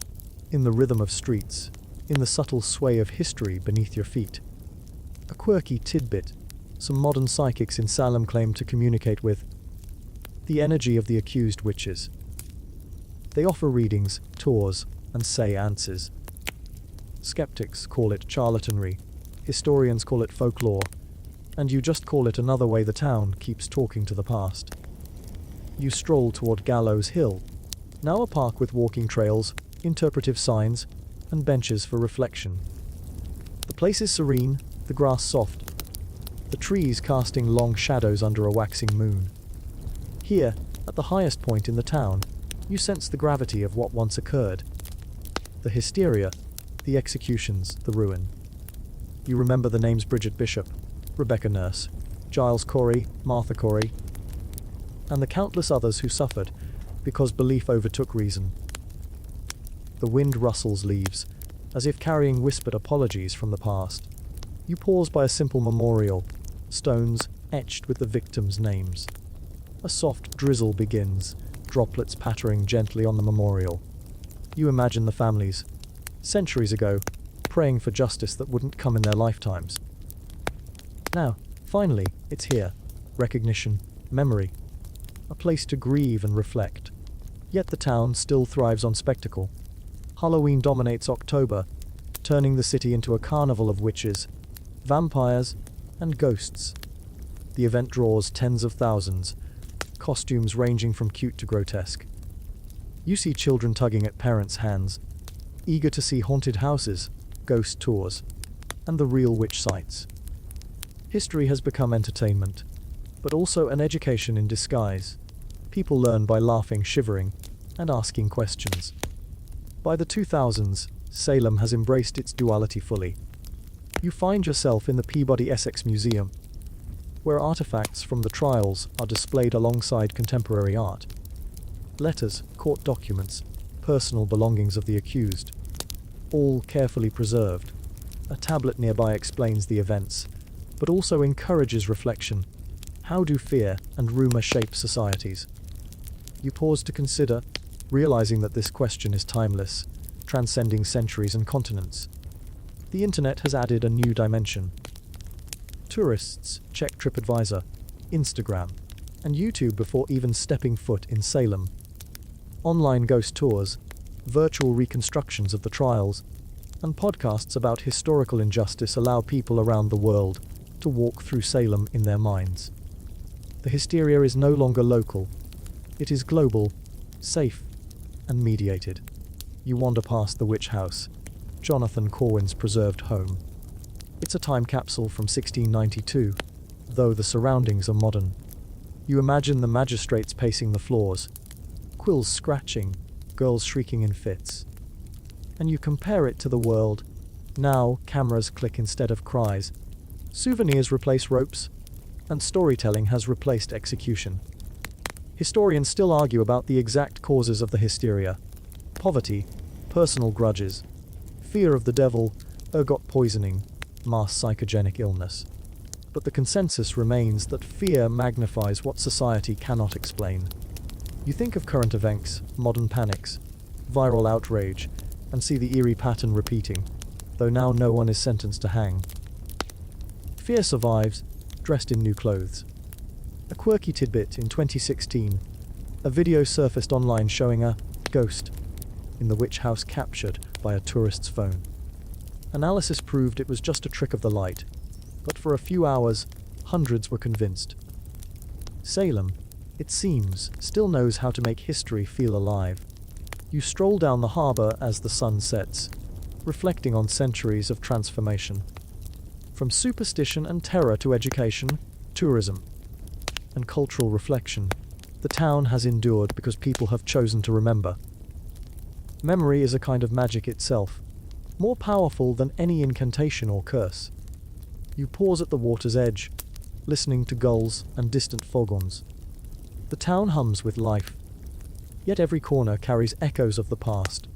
Speaker 1: in the rhythm of streets, in the subtle sway of history beneath your feet. A quirky tidbit some modern psychics in Salem claim to communicate with: the energy of the accused witches. They offer readings, tours, and seances. Skeptics call it charlatanry, historians call it folklore, and you just call it another way the town keeps talking to the past. You stroll toward Gallows Hill, now a park with walking trails, interpretive signs, and benches for reflection. The place is serene, the grass soft, the trees casting long shadows under a waxing moon. Here, at the highest point in the town, you sense the gravity of what once occurred. The hysteria, the executions, the ruin. You remember the names Bridget Bishop, Rebecca Nurse, Giles Corey, Martha Corey, and the countless others who suffered because belief overtook reason. The wind rustles leaves, as if carrying whispered apologies from the past. You pause by a simple memorial, stones, etched with the victims' names. A soft drizzle begins, droplets pattering gently on the memorial. You imagine the families, centuries ago, praying for justice that wouldn't come in their lifetimes. Now, finally, it's here. Recognition, memory. A place to grieve and reflect. Yet the town still thrives on spectacle. Halloween dominates October, turning the city into a carnival of witches, vampires, and ghosts. The event draws tens of thousands, costumes ranging from cute to grotesque. You see children tugging at parents' hands, eager to see haunted houses, ghost tours, and the real witch sites. History has become entertainment, but also an education in disguise. People learn by laughing, shivering, and asking questions. By the 2000s, Salem has embraced its duality fully. You find yourself in the Peabody Essex Museum, where artifacts from the trials are displayed alongside contemporary art. Letters, court documents, personal belongings of the accused, all carefully preserved. A tablet nearby explains the events, but also encourages reflection. How do fear and rumor shape societies? You pause to consider, realizing that this question is timeless, transcending centuries and continents. The internet has added a new dimension. Tourists check TripAdvisor, Instagram, and YouTube before even stepping foot in Salem. Online ghost tours, virtual reconstructions of the trials, and podcasts about historical injustice allow people around the world to walk through Salem in their minds. The hysteria is no longer local. It is global, safe, and mediated. You wander past the witch house, Jonathan Corwin's preserved home. It's a time capsule from 1692, though the surroundings are modern. You imagine the magistrates pacing the floors, quills scratching, girls shrieking in fits. And you compare it to the world. Now, cameras click instead of cries. Souvenirs replace ropes, and storytelling has replaced execution. Historians still argue about the exact causes of the hysteria: poverty, personal grudges, fear of the devil, ergot poisoning, mass psychogenic illness. But the consensus remains that fear magnifies what society cannot explain. You think of current events, modern panics, viral outrage, and see the eerie pattern repeating, though now no one is sentenced to hang. Fear survives, dressed in new clothes. A quirky tidbit: in 2016, a video surfaced online showing a ghost in the witch house captured by a tourist's phone. Analysis proved it was just a trick of the light, but for a few hours, hundreds were convinced. Salem, it seems, still knows how to make history feel alive. You stroll down the harbor as the sun sets, reflecting on centuries of transformation. From superstition and terror to education, tourism, and cultural reflection, the town has endured because people have chosen to remember. Memory is a kind of magic itself, more powerful than any incantation or curse. You pause at the water's edge, listening to gulls and distant foghorns. The town hums with life, yet every corner carries echoes of the past.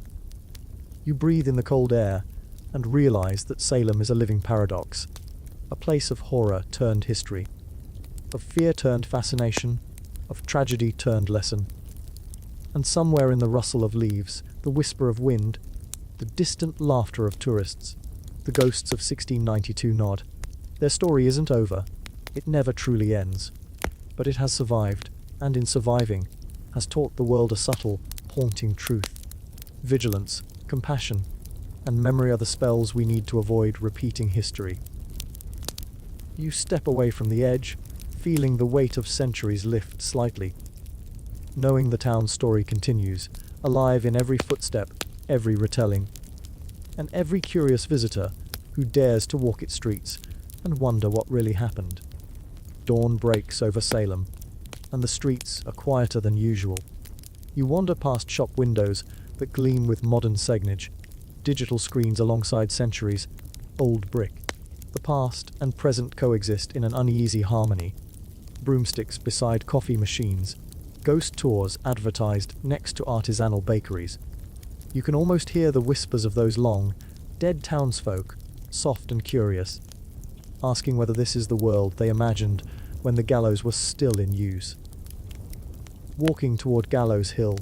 Speaker 1: You breathe in the cold air and realize that Salem is a living paradox, a place of horror turned history, of fear turned fascination, of tragedy turned lesson. And somewhere in the rustle of leaves, the whisper of wind, the distant laughter of tourists, the ghosts of 1692 nod. Their story isn't over. It never truly ends. But it has survived, and in surviving, has taught the world a subtle, haunting truth. Vigilance, compassion, and memory are the spells we need to avoid repeating history. You step away from the edge, feeling the weight of centuries lift slightly, knowing the town's story continues, alive in every footstep, every retelling, and every curious visitor who dares to walk its streets and wonder what really happened. Dawn breaks over Salem, and the streets are quieter than usual. You wander past shop windows that gleam with modern signage, digital screens alongside centuries, old brick. The past and present coexist in an uneasy harmony. Broomsticks beside coffee machines, ghost tours advertised next to artisanal bakeries. You can almost hear the whispers of those long, dead townsfolk, soft and curious, asking whether this is the world they imagined when the gallows was still in use. Walking toward Gallows Hill,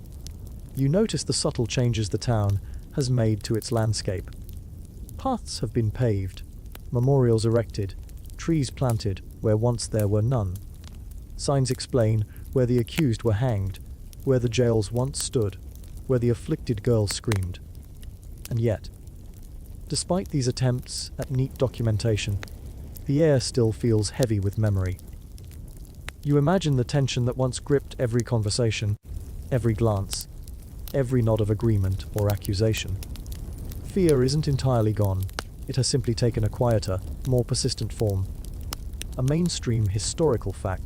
Speaker 1: you notice the subtle changes the town has made to its landscape. Paths have been paved, memorials erected, trees planted where once there were none. Signs explain where the accused were hanged, where the jails once stood, where the afflicted girls screamed. And yet, despite these attempts at neat documentation, the air still feels heavy with memory. You imagine the tension that once gripped every conversation, every glance, every nod of agreement or accusation. Fear isn't entirely gone. It has simply taken a quieter, more persistent form. A mainstream historical fact.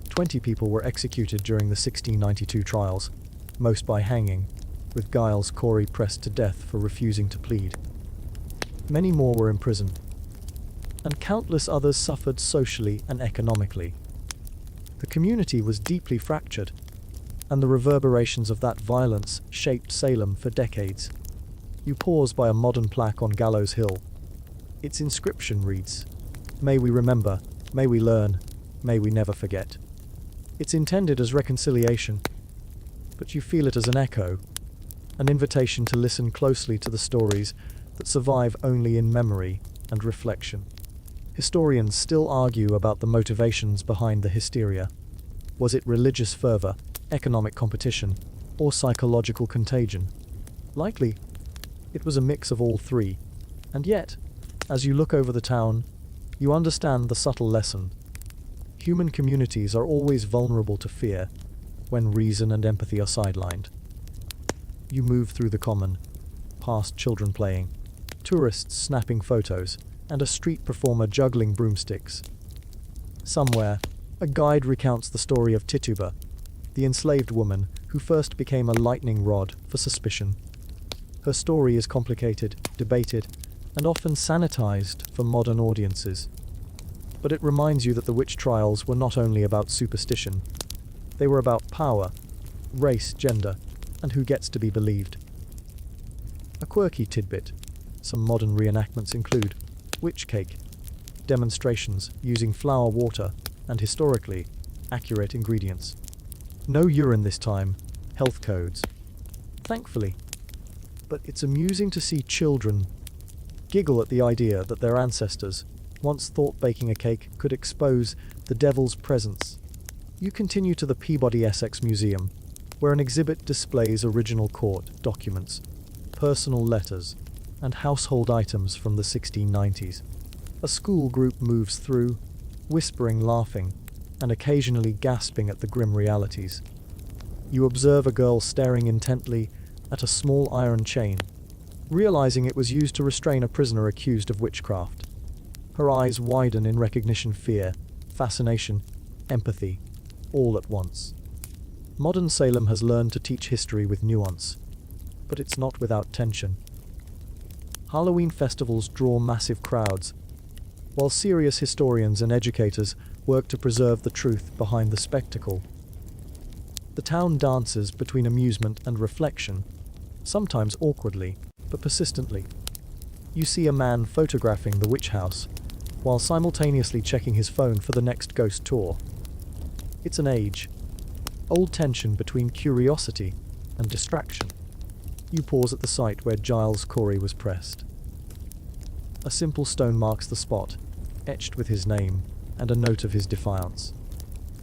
Speaker 1: 20 people were executed during the 1692 trials, most by hanging, with Giles Corey pressed to death for refusing to plead. Many more were imprisoned, and countless others suffered socially and economically. The community was deeply fractured, and the reverberations of that violence shaped Salem for decades. You pause by a modern plaque on Gallows Hill. Its inscription reads, "May we remember, may we learn, may we never forget." It's intended as reconciliation, but you feel it as an echo, an invitation to listen closely to the stories that survive only in memory and reflection. Historians still argue about the motivations behind the hysteria. Was it religious fervor, economic competition, or psychological contagion? Likely, it was a mix of all three. And yet, as you look over the town, you understand the subtle lesson. Human communities are always vulnerable to fear when reason and empathy are sidelined. You move through the common, past children playing, tourists snapping photos, and a street performer juggling broomsticks. Somewhere, a guide recounts the story of Tituba, the enslaved woman who first became a lightning rod for suspicion. Her story is complicated, debated, and often sanitized for modern audiences. But it reminds you that the witch trials were not only about superstition. They were about power, race, gender, and who gets to be believed. A quirky tidbit. Some modern reenactments include witch cake, demonstrations using flower water, and historically accurate ingredients. No urine this time, health codes. Thankfully. But it's amusing to see children giggle at the idea that their ancestors once thought baking a cake could expose the devil's presence. You continue to the Peabody Essex Museum, where an exhibit displays original court documents, personal letters, and household items from the 1690s. A school group moves through, whispering, laughing, and occasionally gasping at the grim realities. You observe a girl staring intently at a small iron chain, realizing it was used to restrain a prisoner accused of witchcraft. Her eyes widen in recognition, fear, fascination, empathy, all at once. Modern Salem has learned to teach history with nuance, but it's not without tension. Halloween festivals draw massive crowds, while serious historians and educators work to preserve the truth behind the spectacle. The town dances between amusement and reflection, sometimes awkwardly, but persistently. You see a man photographing the witch house, while simultaneously checking his phone for the next ghost tour. It's an age-old tension between curiosity and distraction. You pause at the site where Giles Corey was pressed. A simple stone marks the spot, etched with his name and a note of his defiance.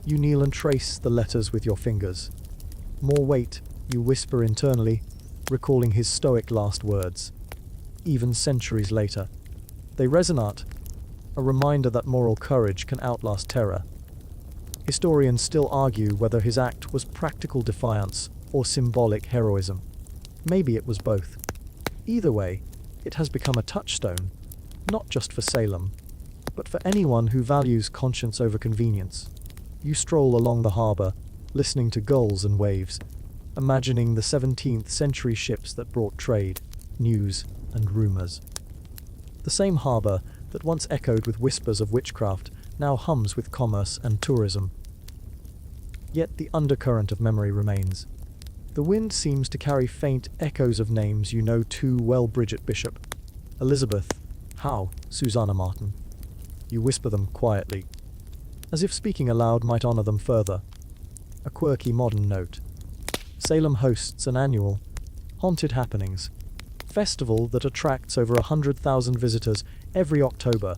Speaker 1: You kneel and trace the letters with your fingers. More weight, you whisper internally, recalling his stoic last words. Even centuries later, they resonate, a reminder that moral courage can outlast terror. Historians still argue whether his act was practical defiance or symbolic heroism. Maybe it was both. Either way, it has become a touchstone, not just for Salem, but for anyone who values conscience over convenience. You stroll along the harbor, listening to gulls and waves, imagining the 17th century ships that brought trade, news, and rumors. The same harbor that once echoed with whispers of witchcraft now hums with commerce and tourism. Yet the undercurrent of memory remains. The wind seems to carry faint echoes of names you know too well: Bridget Bishop, Elizabeth, Howe, Susanna Martin. You whisper them quietly. as if speaking aloud might honor them further. A quirky modern note. Salem hosts an annual Haunted Happenings festival that attracts over 100,000 visitors every October.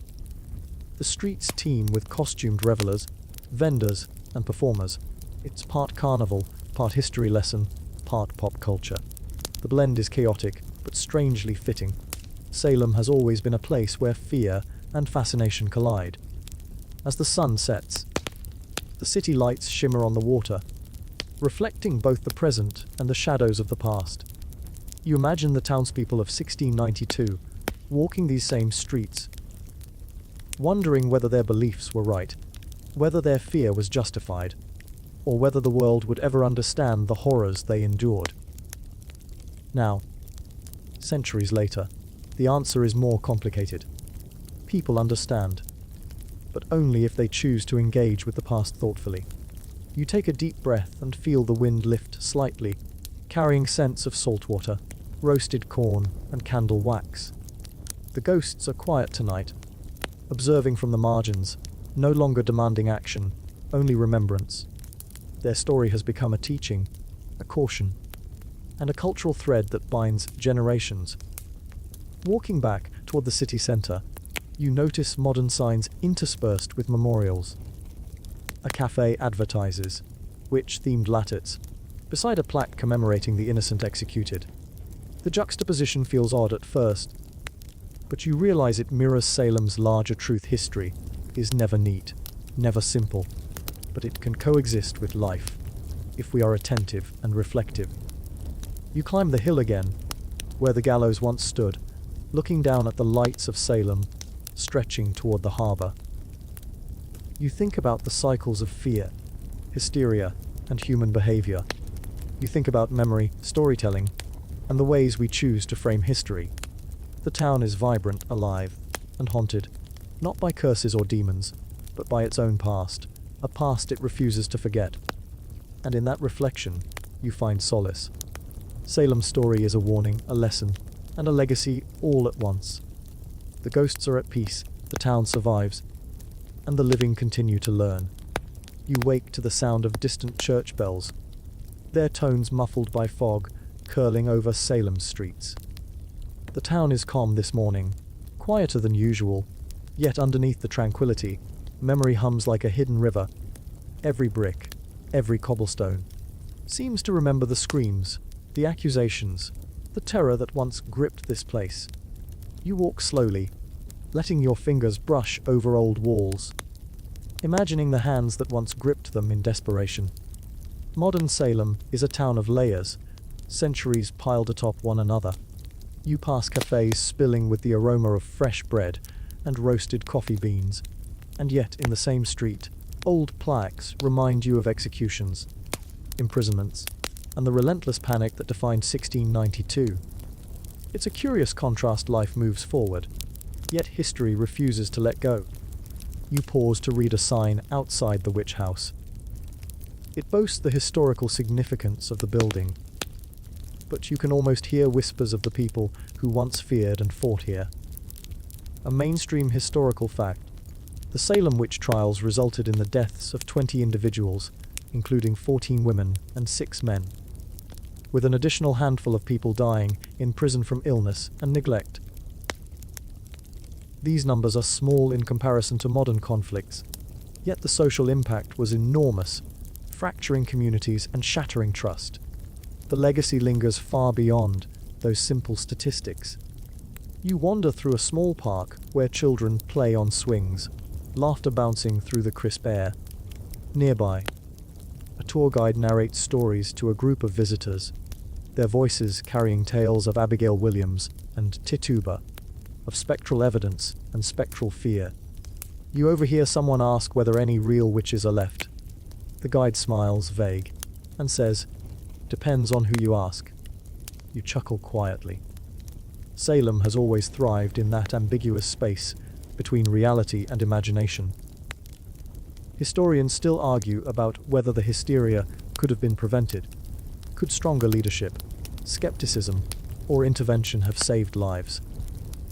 Speaker 1: The streets teem with costumed revelers, vendors, and performers. It's part carnival, part history lesson, part pop culture. The blend is chaotic, but strangely fitting. Salem has always been a place where fear and fascination collide. As the sun sets, the city lights shimmer on the water, reflecting both the present and the shadows of the past. You imagine the townspeople of 1692 walking these same streets, wondering whether their beliefs were right, whether their fear was justified, or whether the world would ever understand the horrors they endured. Now, centuries later, the answer is more complicated. People understand, but only if they choose to engage with the past thoughtfully. You take a deep breath and feel the wind lift slightly, carrying scents of salt water, roasted corn, and candle wax. The ghosts are quiet tonight, observing from the margins, no longer demanding action, only remembrance. Their story has become a teaching, a caution, and a cultural thread that binds generations. Walking back toward the city centre, you notice modern signs interspersed with memorials. A cafe advertises witch-themed lattes, beside a plaque commemorating the innocent executed. The juxtaposition feels odd at first, but you realize it mirrors Salem's larger truth. History is never neat, never simple, but it can coexist with life, if we are attentive and reflective. You climb the hill again, where the gallows once stood, looking down at the lights of Salem, stretching toward the harbor. You think about the cycles of fear, hysteria, and human behavior. You think about memory, storytelling, and the ways we choose to frame history. The town is vibrant, alive, and haunted, not by curses or demons, but by its own past, a past it refuses to forget. And in that reflection, you find solace. Salem's story is a warning, a lesson, and a legacy all at once. The ghosts are at peace, the town survives, and the living continue to learn. You wake to the sound of distant church bells, their tones muffled by fog curling over Salem's streets. The town is calm this morning, quieter than usual, yet underneath the tranquility, memory hums like a hidden river. Every brick, every cobblestone, seems to remember the screams, the accusations, the terror that once gripped this place. You walk slowly, letting your fingers brush over old walls, imagining the hands that once gripped them in desperation. Modern Salem is a town of layers, centuries piled atop one another. You pass cafes spilling with the aroma of fresh bread and roasted coffee beans, and yet in the same street, old plaques remind you of executions, imprisonments, and the relentless panic that defined 1692. It's a curious contrast. Life moves forward, yet history refuses to let go. You pause to read a sign outside the witch house. It boasts the historical significance of the building, but you can almost hear whispers of the people who once feared and fought here. A mainstream historical fact: the Salem Witch Trials resulted in the deaths of 20 individuals, including 14 women and 6 men, with an additional handful of people dying in prison from illness and neglect. These numbers are small in comparison to modern conflicts, yet the social impact was enormous, fracturing communities and shattering trust. The legacy lingers far beyond those simple statistics. You wander through a small park where children play on swings, laughter bouncing through the crisp air. Nearby, a tour guide narrates stories to a group of visitors, their voices carrying tales of Abigail Williams and Tituba, of spectral evidence and spectral fear. You overhear someone ask whether any real witches are left. The guide smiles, vague, and says, "Depends on who you ask." You chuckle quietly. Salem has always thrived in that ambiguous space between reality and imagination. Historians still argue about whether the hysteria could have been prevented. Could stronger leadership, skepticism, or intervention have saved lives?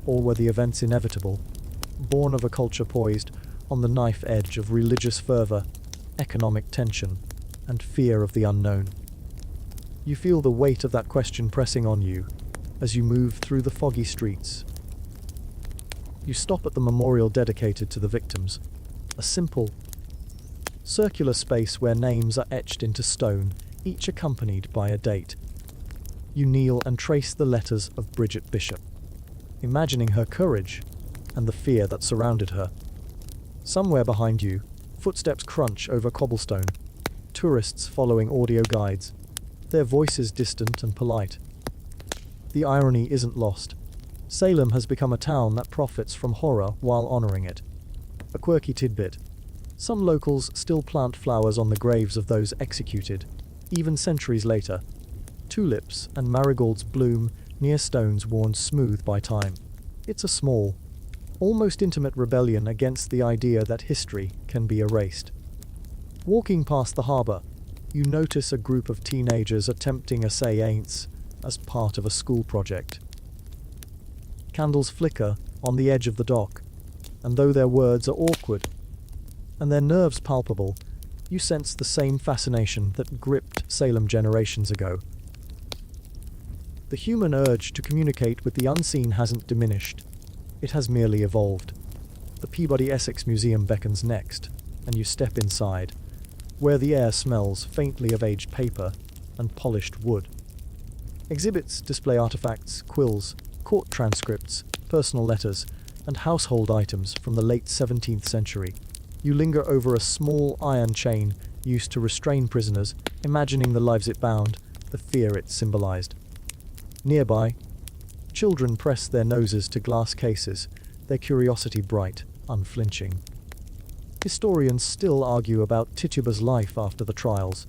Speaker 1: Or were the events inevitable, born of a culture poised on the knife edge of religious fervor, economic tension, and fear of the unknown. You feel the weight of that question pressing on you as you move through the foggy streets. You stop at the memorial dedicated to the victims, a simple, circular space where names are etched into stone, each accompanied by a date. You kneel and trace the letters of Bridget Bishop, imagining her courage and the fear that surrounded her. Somewhere behind you, footsteps crunch over cobblestone, tourists following audio guides, their voices distant and polite. The irony isn't lost. Salem has become a town that profits from horror while honoring it. A quirky tidbit: some locals still plant flowers on the graves of those executed, even centuries later. Tulips and marigolds bloom near stones worn smooth by time. It's a small, almost intimate rebellion against the idea that history can be erased. Walking past the harbour, you notice a group of teenagers attempting a say ain'ts as part of a school project. Candles flicker on the edge of the dock, and though their words are awkward and their nerves palpable, you sense the same fascination that gripped Salem generations ago. The human urge to communicate with the unseen hasn't diminished. It has merely evolved. The Peabody Essex Museum beckons next, and you step inside, where the air smells faintly of aged paper and polished wood. Exhibits display artifacts, quills, court transcripts, personal letters, and household items from the late 17th century. You linger over a small iron chain used to restrain prisoners, imagining the lives it bound, the fear it symbolized. Nearby, children press their noses to glass cases, their curiosity bright, unflinching. Historians still argue about Tituba's life after the trials.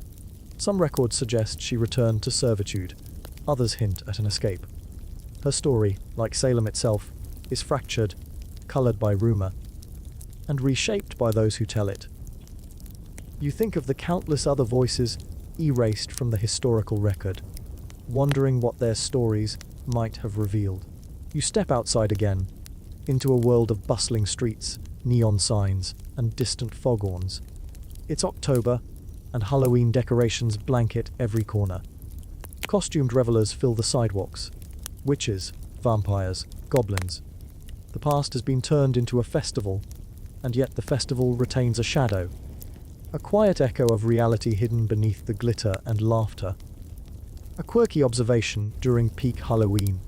Speaker 1: Some records suggest she returned to servitude, others hint at an escape. Her story, like Salem itself, is fractured, colored by rumor, and reshaped by those who tell it. You think of the countless other voices erased from the historical record, wondering what their stories might have revealed. You step outside again, into a world of bustling streets, neon signs, and distant foghorns. It's October, and Halloween decorations blanket every corner. Costumed revelers fill the sidewalks. Witches, vampires, goblins. The past has been turned into a festival, and yet the festival retains a shadow, a quiet echo of reality hidden beneath the glitter and laughter. A quirky observation during peak Halloween.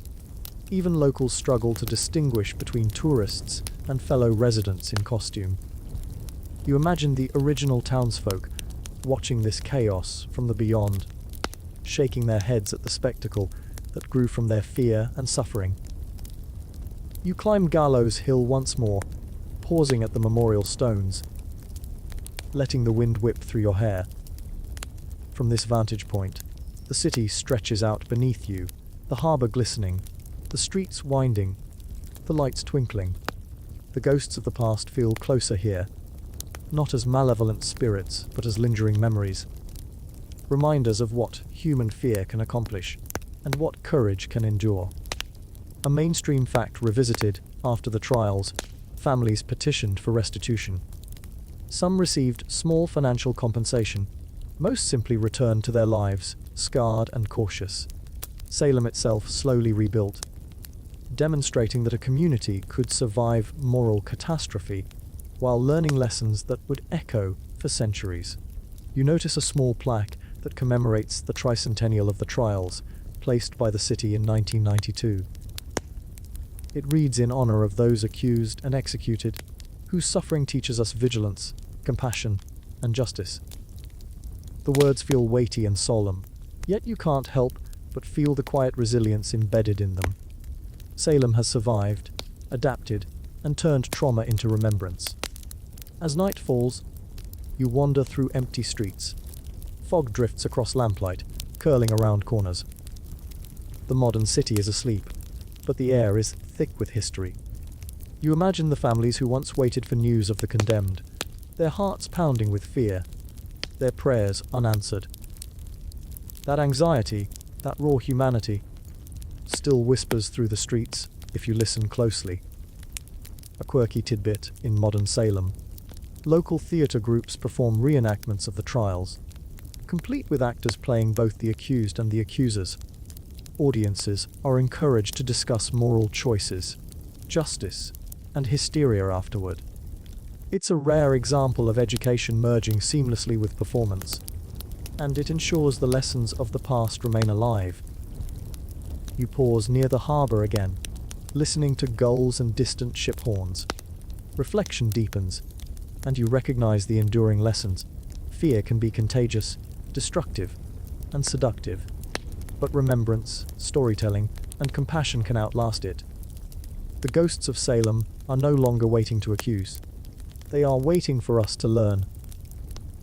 Speaker 1: Even locals struggle to distinguish between tourists and fellow residents in costume. You imagine the original townsfolk watching this chaos from the beyond, shaking their heads at the spectacle that grew from their fear and suffering. You climb Gallows Hill once more, pausing at the memorial stones, letting the wind whip through your hair. From this vantage point, the city stretches out beneath you, the harbour glistening, the streets winding, the lights twinkling. The ghosts of the past feel closer here, not as malevolent spirits, but as lingering memories. Reminders of what human fear can accomplish, and what courage can endure. A mainstream fact revisited after the trials, families petitioned for restitution. Some received small financial compensation, most simply returned to their lives, scarred and cautious. Salem itself slowly rebuilt, demonstrating that a community could survive moral catastrophe while learning lessons that would echo for centuries. You notice a small plaque that commemorates the tricentennial of the trials, placed by the city in 1992. It reads in honor of those accused and executed, whose suffering teaches us vigilance, compassion, and justice. The words feel weighty and solemn, yet you can't help but feel the quiet resilience embedded in them. Salem has survived, adapted, and turned trauma into remembrance. As night falls, you wander through empty streets. Fog drifts across lamplight, curling around corners. The modern city is asleep, but the air is thick with history. You imagine the families who once waited for news of the condemned, their hearts pounding with fear, their prayers unanswered. That anxiety, that raw humanity, still whispers through the streets if you listen closely. A quirky tidbit in modern Salem. Local theatre groups perform reenactments of the trials, complete with actors playing both the accused and the accusers. Audiences are encouraged to discuss moral choices, justice, and hysteria afterward. It's a rare example of education merging seamlessly with performance, and it ensures the lessons of the past remain alive. You pause near the harbour again, listening to gulls and distant ship horns. Reflection deepens, and you recognize the enduring lessons. Fear can be contagious, destructive, and seductive, but remembrance, storytelling, and compassion can outlast it. The ghosts of Salem are no longer waiting to accuse. They are waiting for us to learn.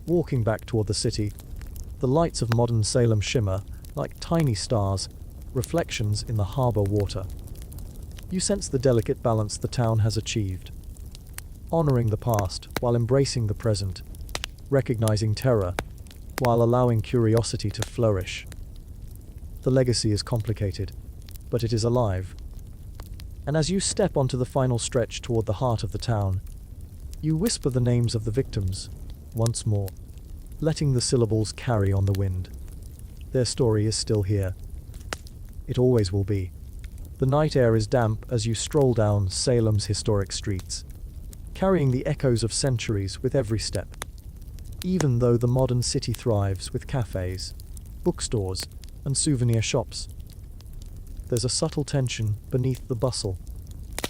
Speaker 1: Walking back toward the city, the lights of modern Salem shimmer like tiny stars, reflections in the harbor water. You sense the delicate balance the town has achieved, honoring the past while embracing the present, recognizing terror while allowing curiosity to flourish. The legacy is complicated, but it is alive. And as you step onto the final stretch toward the heart of the town, you whisper the names of the victims once more, letting the syllables carry on the wind. Their story is still here. It always will be. The night air is damp as you stroll down Salem's historic streets, carrying the echoes of centuries with every step. Even though the modern city thrives with cafes, bookstores, and souvenir shops, there's a subtle tension beneath the bustle,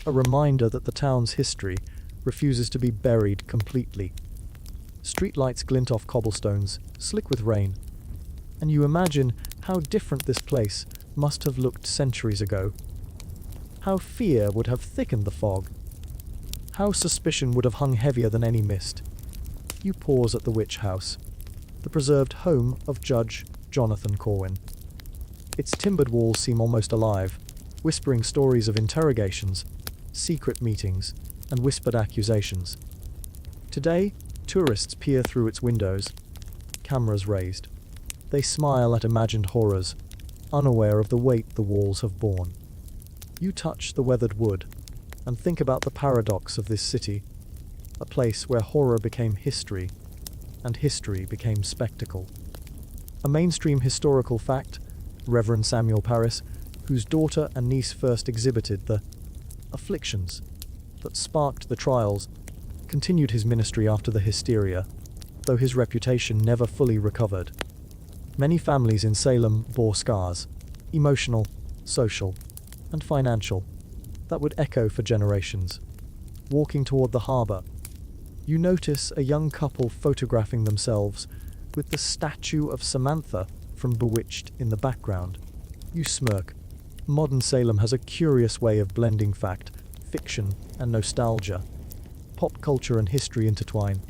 Speaker 1: a reminder that the town's history refuses to be buried completely. Streetlights glint off cobblestones, slick with rain, and you imagine how different this place must have looked centuries ago. How fear would have thickened the fog. How suspicion would have hung heavier than any mist. You pause at the witch house, the preserved home of Judge Jonathan Corwin. Its timbered walls seem almost alive, whispering stories of interrogations, secret meetings, and whispered accusations. Today, tourists peer through its windows, cameras raised. They smile at imagined horrors, unaware of the weight the walls have borne. You touch the weathered wood and think about the paradox of this city, a place where horror became history and history became spectacle. A mainstream historical fact, Reverend Samuel Parris, whose daughter and niece first exhibited the afflictions that sparked the trials, continued his ministry after the hysteria, though his reputation never fully recovered. Many families in Salem bore scars, emotional, social, and financial, that would echo for generations. Walking toward the harbor, you notice a young couple photographing themselves with the statue of Samantha from Bewitched in the background. You smirk. Modern Salem has a curious way of blending fact, fiction, and nostalgia. Pop culture and history intertwine,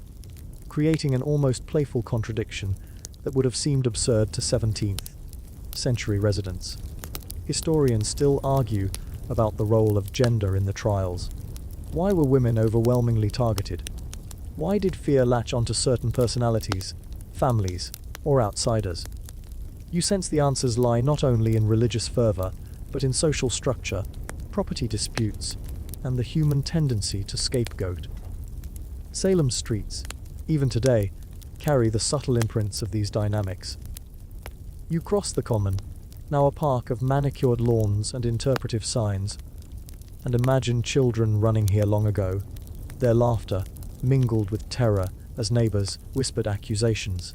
Speaker 1: creating an almost playful contradiction that would have seemed absurd to 17th century residents. Historians still argue about the role of gender in the trials. Why were women overwhelmingly targeted? Why did fear latch onto certain personalities, families, or outsiders? You sense the answers lie not only in religious fervor, but in social structure, property disputes, and the human tendency to scapegoat. Salem's streets, even today, carry the subtle imprints of these dynamics. You cross the common, now a park of manicured lawns and interpretive signs, and imagine children running here long ago, their laughter mingled with terror as neighbors whispered accusations.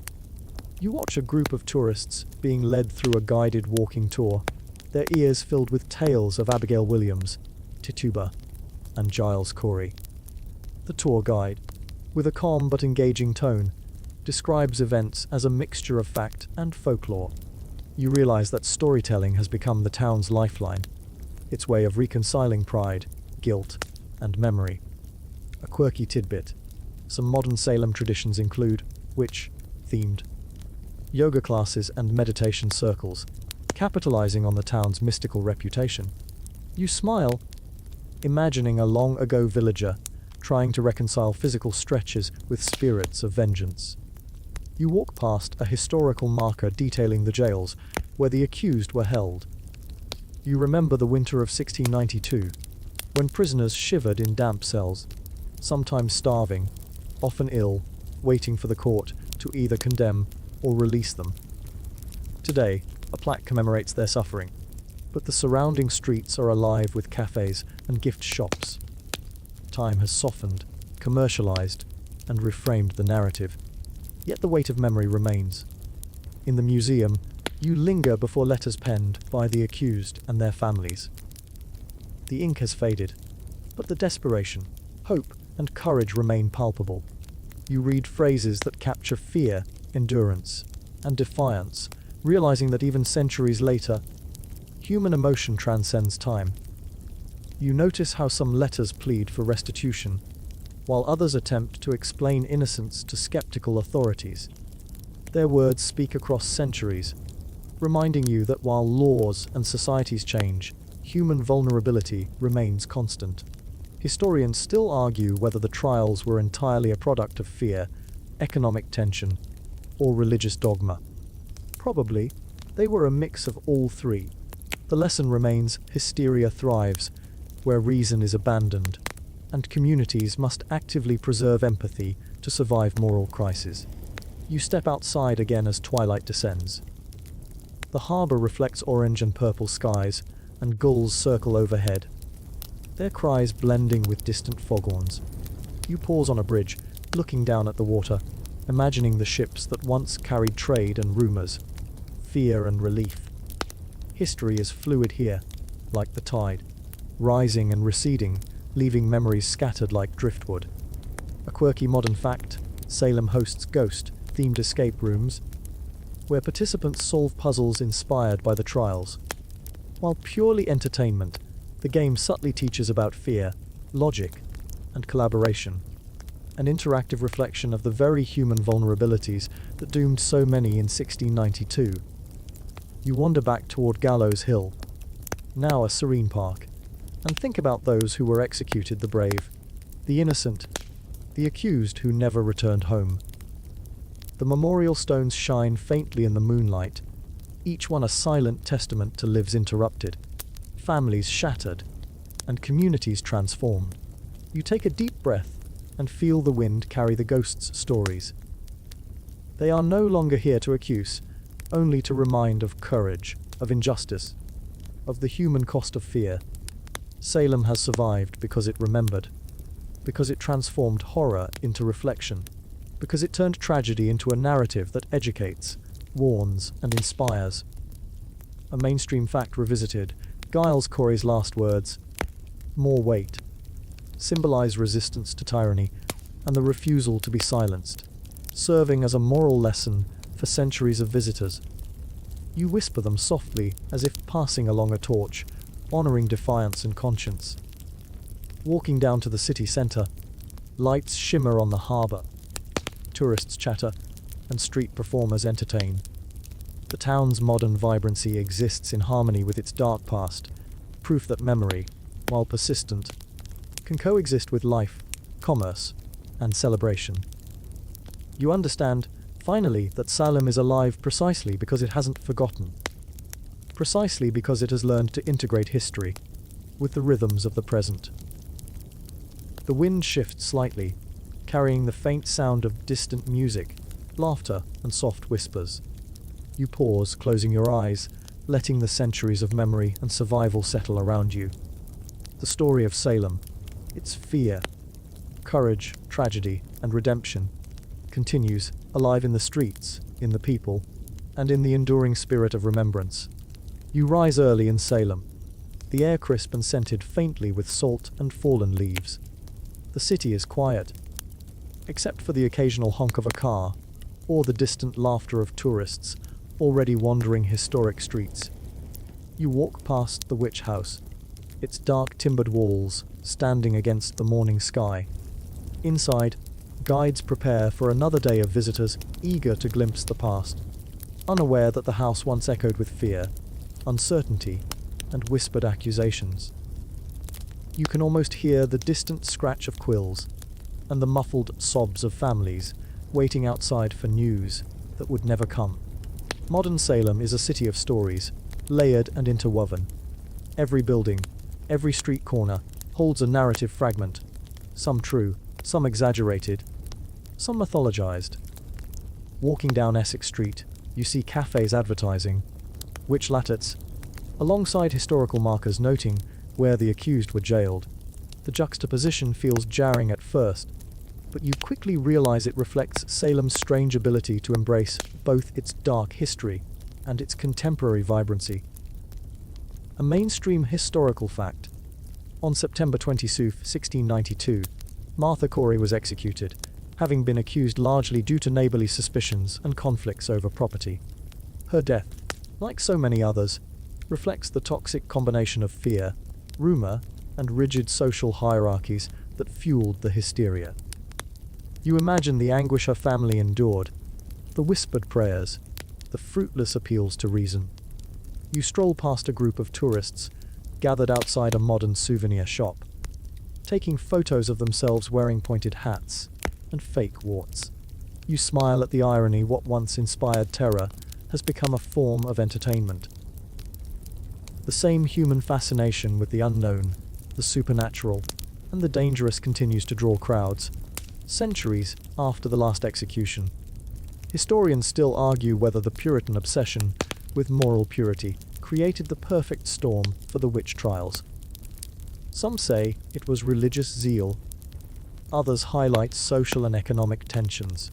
Speaker 1: You watch a group of tourists being led through a guided walking tour, their ears filled with tales of Abigail Williams, Tituba, and Giles Corey. The tour guide, with a calm but engaging tone, describes events as a mixture of fact and folklore. You realize that storytelling has become the town's lifeline, its way of reconciling pride, guilt, and memory. A quirky tidbit: some modern Salem traditions include witch-themed yoga classes and meditation circles, capitalizing on the town's mystical reputation. You smile, imagining a long-ago villager trying to reconcile physical stretches with spirits of vengeance. You walk past a historical marker detailing the jails where the accused were held. You remember the winter of 1692, when prisoners shivered in damp cells, sometimes starving, often ill, waiting for the court to either condemn or release them. Today, a plaque commemorates their suffering, but the surrounding streets are alive with cafes and gift shops. Time has softened, commercialized, and reframed the narrative, yet the weight of memory remains. In the museum, you linger before letters penned by the accused and their families. The ink has faded, but the desperation, hope, and courage remain palpable. You read phrases that capture fear, endurance, and defiance, realizing that even centuries later, human emotion transcends time. You notice how some letters plead for restitution, while others attempt to explain innocence to skeptical authorities. Their words speak across centuries, reminding you that while laws and societies change, human vulnerability remains constant. Historians still argue whether the trials were entirely a product of fear, economic tension, or religious dogma. Probably, they were a mix of all three. The lesson remains: hysteria thrives where reason is abandoned, and communities must actively preserve empathy to survive moral crises. You step outside again as twilight descends. The harbour reflects orange and purple skies, and gulls circle overhead, their cries blending with distant foghorns. You pause on a bridge, looking down at the water, imagining the ships that once carried trade and rumours, fear and relief. History is fluid here, like the tide, rising and receding, leaving memories scattered like driftwood. A quirky modern fact: Salem hosts ghost-themed escape rooms, where participants solve puzzles inspired by the trials. While purely entertainment, the game subtly teaches about fear, logic, and collaboration, an interactive reflection of the very human vulnerabilities that doomed so many in 1692. You wander back toward Gallows Hill, now a serene park, and think about those who were executed: the brave, the innocent, the accused who never returned home. The memorial stones shine faintly in the moonlight, each one a silent testament to lives interrupted, families shattered, and communities transformed. You take a deep breath and feel the wind carry the ghosts' stories. They are no longer here to accuse, only to remind of courage, of injustice, of the human cost of fear. Salem has survived because it remembered, because it transformed horror into reflection, because it turned tragedy into a narrative that educates, warns, and inspires. A mainstream fact revisited, Giles Corey's last words, "More weight," symbolize resistance to tyranny and the refusal to be silenced, serving as a moral lesson for centuries of visitors. You whisper them softly, as if passing along a torch, honoring defiance and conscience. Walking down to the city centre, lights shimmer on the harbour, tourists chatter, and street performers entertain. The town's modern vibrancy exists in harmony with its dark past, proof that memory, while persistent, can coexist with life, commerce, and celebration. You understand, finally, that Salem is alive precisely because it hasn't forgotten. Precisely because it has learned to integrate history with the rhythms of the present. The wind shifts slightly, carrying the faint sound of distant music, laughter, and soft whispers. You pause, closing your eyes, letting the centuries of memory and survival settle around you. The story of Salem, its fear, courage, tragedy, and redemption, continues, alive in the streets, in the people, and in the enduring spirit of remembrance. You rise early in Salem, the air crisp and scented faintly with salt and fallen leaves. The city is quiet, except for the occasional honk of a car, or the distant laughter of tourists already wandering historic streets. You walk past the witch house, its dark timbered walls standing against the morning sky. Inside, guides prepare for another day of visitors eager to glimpse the past, unaware that the house once echoed with fear, uncertainty, and whispered accusations. You can almost hear the distant scratch of quills and the muffled sobs of families waiting outside for news that would never come. Modern Salem is a city of stories, layered and interwoven. Every building, every street corner holds a narrative fragment, some true, some exaggerated, some mythologized. Walking down Essex Street, you see cafes advertising witch lattes, alongside historical markers noting where the accused were jailed. The juxtaposition feels jarring at first, but you quickly realize it reflects Salem's strange ability to embrace both its dark history and its contemporary vibrancy. A mainstream historical fact. On September 22, 1692, Martha Corey was executed, having been accused largely due to neighborly suspicions and conflicts over property. Her death, like so many others, reflects the toxic combination of fear, rumor, and rigid social hierarchies that fueled the hysteria. You imagine the anguish her family endured, the whispered prayers, the fruitless appeals to reason. You stroll past a group of tourists gathered outside a modern souvenir shop, taking photos of themselves wearing pointed hats and fake warts. You smile at the irony what once inspired terror has become a form of entertainment. The same human fascination with the unknown, the supernatural, and the dangerous continues to draw crowds, centuries after the last execution. Historians still argue whether the Puritan obsession with moral purity created the perfect storm for the witch trials. Some say it was religious zeal. Others highlight social and economic tensions.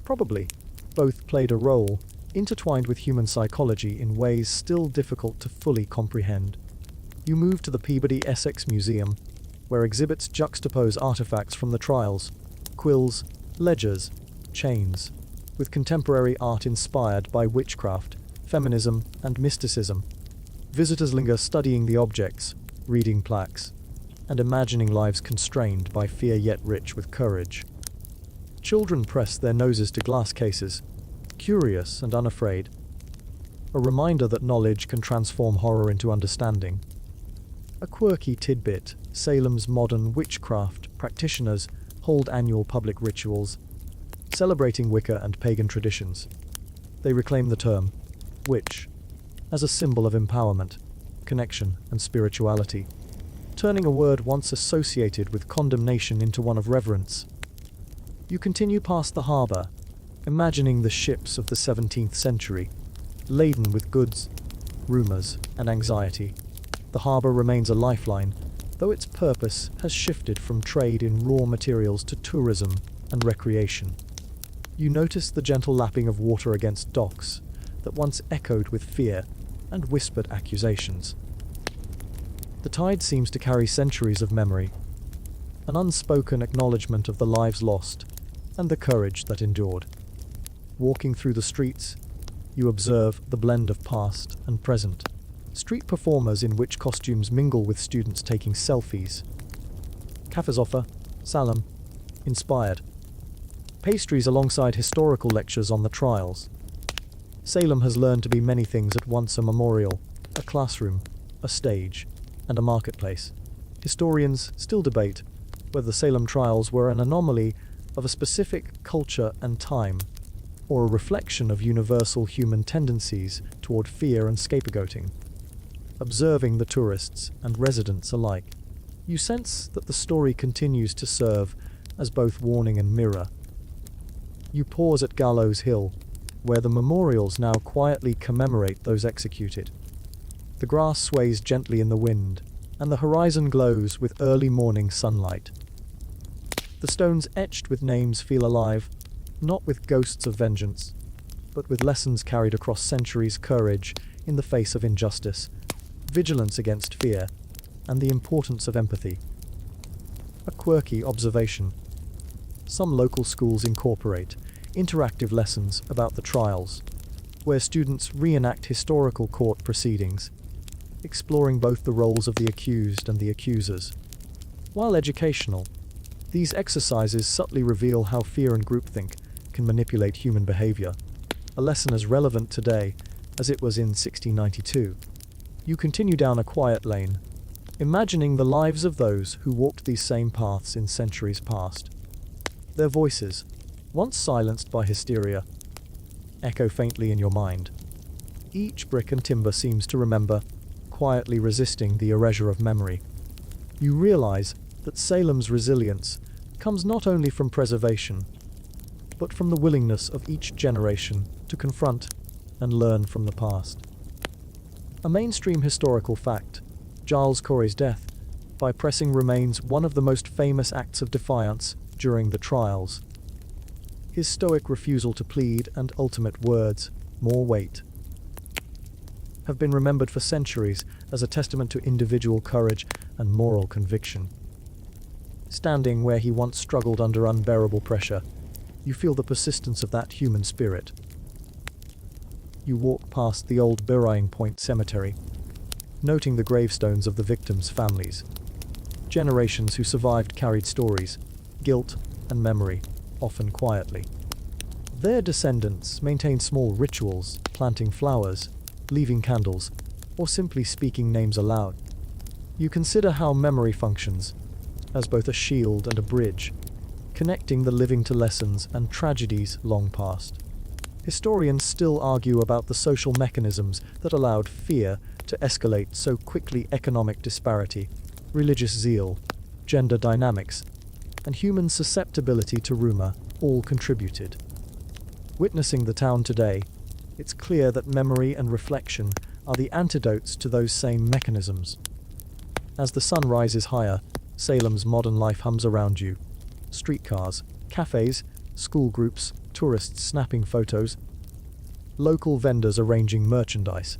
Speaker 1: Probably, both played a role, intertwined with human psychology in ways still difficult to fully comprehend. You move to the Peabody Essex Museum, where exhibits juxtapose artifacts from the trials, quills, ledgers, chains, with contemporary art inspired by witchcraft, feminism, and mysticism. Visitors linger studying the objects, reading plaques, and imagining lives constrained by fear yet rich with courage. Children press their noses to glass cases, curious and unafraid, a reminder that knowledge can transform horror into understanding. A quirky tidbit, Salem's modern witchcraft practitioners hold annual public rituals, celebrating Wicca and pagan traditions. They reclaim the term, witch, as a symbol of empowerment, connection, and spirituality, turning a word once associated with condemnation into one of reverence. You continue past the harbour, imagining the ships of the 17th century, laden with goods, rumours, and anxiety. The harbour remains a lifeline, though its purpose has shifted from trade in raw materials to tourism and recreation. You notice the gentle lapping of water against docks that once echoed with fear and whispered accusations. The tide seems to carry centuries of memory, an unspoken acknowledgement of the lives lost and the courage that endured. Walking through the streets, you observe the blend of past and present. Street performers in witch costumes mingle with students taking selfies. Cafes offer, Salem, inspired, pastries alongside historical lectures on the trials. Salem has learned to be many things at once: a memorial, a classroom, a stage, and a marketplace. Historians still debate whether the Salem trials were an anomaly of a specific culture and time, or a reflection of universal human tendencies toward fear and scapegoating. Observing the tourists and residents alike, you sense that the story continues to serve as both warning and mirror. You pause at Gallows Hill, where the memorials now quietly commemorate those executed. The grass sways gently in the wind, and the horizon glows with early morning sunlight. The stones etched with names feel alive, not with ghosts of vengeance, but with lessons carried across centuries: courage in the face of injustice, vigilance against fear, and the importance of empathy. A quirky observation. Some local schools incorporate interactive lessons about the trials, where students reenact historical court proceedings, exploring both the roles of the accused and the accusers. While educational, these exercises subtly reveal how fear and groupthink can manipulate human behavior, a lesson as relevant today as it was in 1692. You continue down a quiet lane, imagining the lives of those who walked these same paths in centuries past. Their voices, once silenced by hysteria, echo faintly in your mind. Each brick and timber seems to remember, quietly resisting the erasure of memory. You realize that Salem's resilience comes not only from preservation, but from the willingness of each generation to confront and learn from the past. A mainstream historical fact, Giles Corey's death by pressing remains one of the most famous acts of defiance during the trials. His stoic refusal to plead and ultimate words, more weight, have been remembered for centuries as a testament to individual courage and moral conviction. Standing where he once struggled under unbearable pressure, you feel the persistence of that human spirit. You walk past the old burying point cemetery, noting the gravestones of the victims' families. Generations who survived carried stories, guilt, and memory, often quietly. Their descendants maintain small rituals, planting flowers, leaving candles, or simply speaking names aloud. You consider how memory functions, as both a shield and a bridge, connecting the living to lessons and tragedies long past. Historians still argue about the social mechanisms that allowed fear to escalate so quickly. Economic disparity, religious zeal, gender dynamics, and human susceptibility to rumor all contributed. Witnessing the town today, it's clear that memory and reflection are the antidotes to those same mechanisms. As the sun rises higher, Salem's modern life hums around you. Streetcars, cafes, school groups, tourists snapping photos, local vendors arranging merchandise.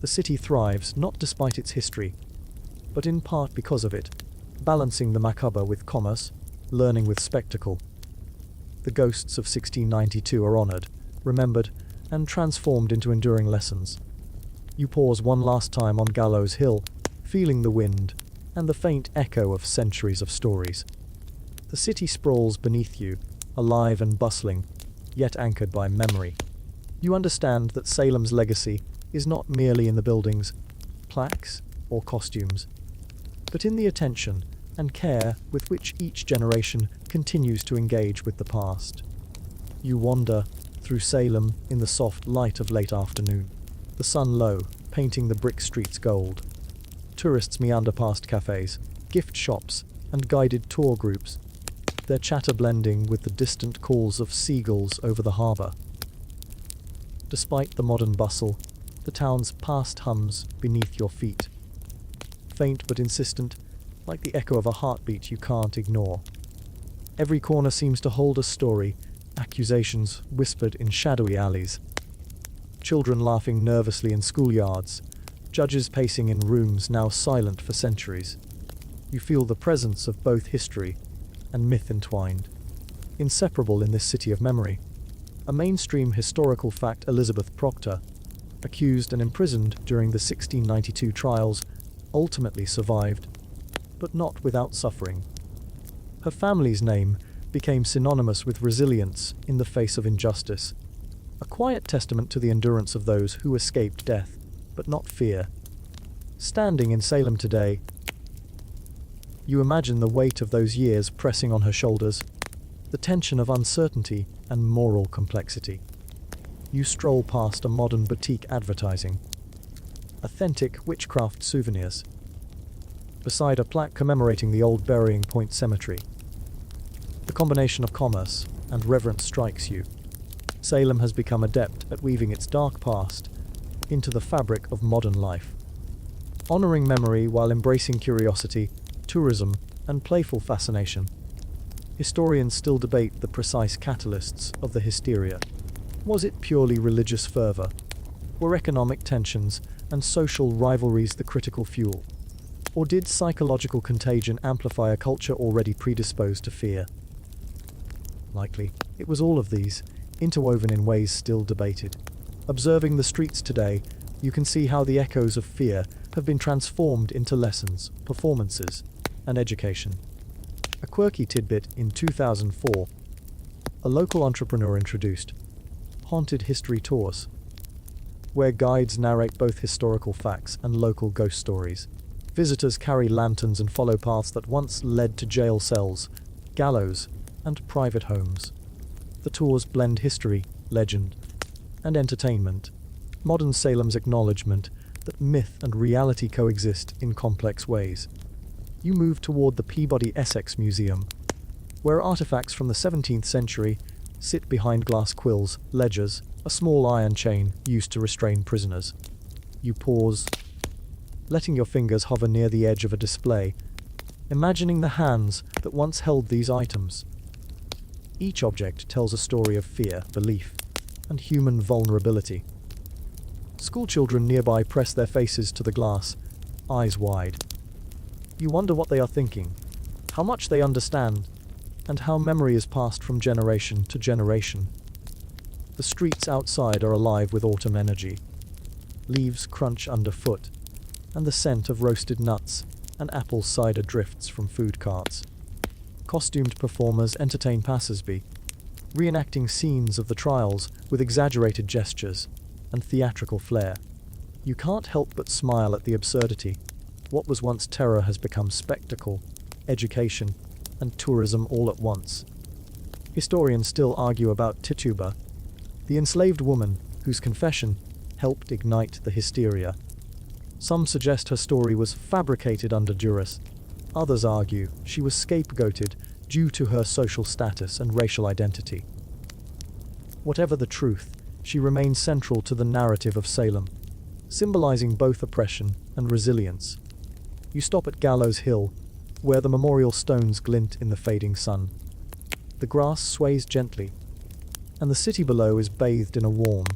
Speaker 1: The city thrives not despite its history, but in part because of it, balancing the macabre with commerce, learning with spectacle. The ghosts of 1692 are honored, remembered, and transformed into enduring lessons. You pause one last time on Gallows Hill, feeling the wind and the faint echo of centuries of stories. The city sprawls beneath you, alive and bustling, yet anchored by memory. You understand that Salem's legacy is not merely in the buildings, plaques, or costumes, but in the attention and care with which each generation continues to engage with the past. You wander through Salem in the soft light of late afternoon, the sun low, painting the brick streets gold. Tourists meander past cafes, gift shops, and guided tour groups, their chatter blending with the distant calls of seagulls over the harbour. Despite the modern bustle, the town's past hums beneath your feet. Faint but insistent, like the echo of a heartbeat you can't ignore. Every corner seems to hold a story, accusations whispered in shadowy alleys. Children laughing nervously in schoolyards, judges pacing in rooms now silent for centuries. You feel the presence of both history and myth entwined, inseparable in this city of memory. A mainstream historical fact: Elizabeth Proctor, accused and imprisoned during the 1692 trials, ultimately survived, but not without suffering. Her family's name became synonymous with resilience in the face of injustice, a quiet testament to the endurance of those who escaped death, but not fear. Standing in Salem today, you imagine the weight of those years pressing on her shoulders, the tension of uncertainty and moral complexity. You stroll past a modern boutique advertising authentic Witchcraft souvenirs, beside a plaque commemorating the old burying point cemetery. The combination of commerce and reverence strikes you. Salem has become adept at weaving its dark past into the fabric of modern life, honoring memory while embracing curiosity, tourism, and playful fascination. Historians still debate the precise catalysts of the hysteria. Was it purely religious fervor? Were economic tensions and social rivalries the critical fuel? Or did psychological contagion amplify a culture already predisposed to fear? Likely, it was all of these, interwoven in ways still debated. Observing the streets today, you can see how the echoes of fear have been transformed into lessons, performances, and education. A quirky tidbit: in 2004, a local entrepreneur introduced haunted history tours, where guides narrate both historical facts and local ghost stories. Visitors carry lanterns and follow paths that once led to jail cells, gallows, and private homes. The tours blend history, legend, and entertainment. Modern Salem's acknowledgement that myth and reality coexist in complex ways. You move toward the Peabody Essex Museum, where artifacts from the 17th century sit behind glass quills, ledgers, a small iron chain used to restrain prisoners. You pause, letting your fingers hover near the edge of a display, imagining the hands that once held these items. Each object tells a story of fear, belief, and human vulnerability. Schoolchildren nearby press their faces to the glass, eyes wide. You wonder what they are thinking, how much they understand, and how memory is passed from generation to generation. The streets outside are alive with autumn energy. Leaves crunch underfoot, and the scent of roasted nuts and apple cider drifts from food carts. Costumed performers entertain passers-by, reenacting scenes of the trials with exaggerated gestures and theatrical flair. You can't help but smile at the absurdity. What was once terror has become spectacle, education, and tourism all at once. Historians still argue about Tituba, the enslaved woman whose confession helped ignite the hysteria. Some suggest her story was fabricated under duress. Others argue she was scapegoated due to her social status and racial identity. Whatever the truth, she remains central to the narrative of Salem, symbolizing both oppression and resilience. You stop at Gallows Hill, where the memorial stones glint in the fading sun. The grass sways gently, and the city below is bathed in a warm,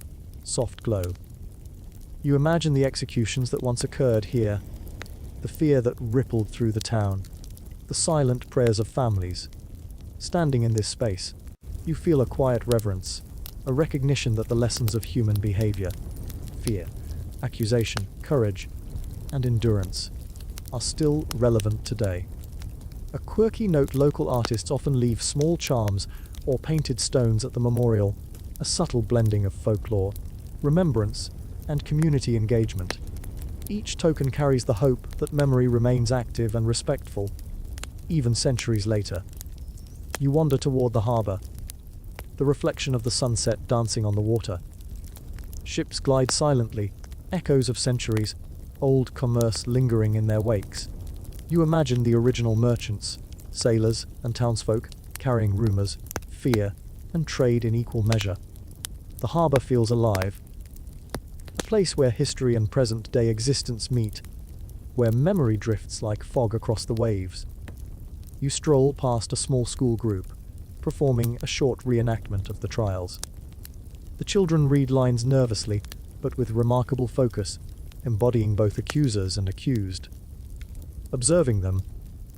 Speaker 1: soft glow. You imagine the executions that once occurred here, the fear that rippled through the town, the silent prayers of families. Standing in this space, you feel a quiet reverence, a recognition that the lessons of human behavior, fear, accusation, courage, and endurance, are still relevant today. A quirky note: local artists often leave small charms or painted stones at the memorial, a subtle blending of folklore, remembrance, and community engagement. Each token carries the hope that memory remains active and respectful, even centuries later. You wander toward the harbor, the reflection of the sunset dancing on the water. Ships glide silently, echoes of centuries, old commerce lingering in their wakes. You imagine the original merchants, sailors, and townsfolk carrying rumors, fear, and trade in equal measure. The harbor feels alive, a place where history and present-day existence meet, where memory drifts like fog across the waves. You stroll past a small school group, performing a short reenactment of the trials. The children read lines nervously, but with remarkable focus, embodying both accusers and accused. Observing them,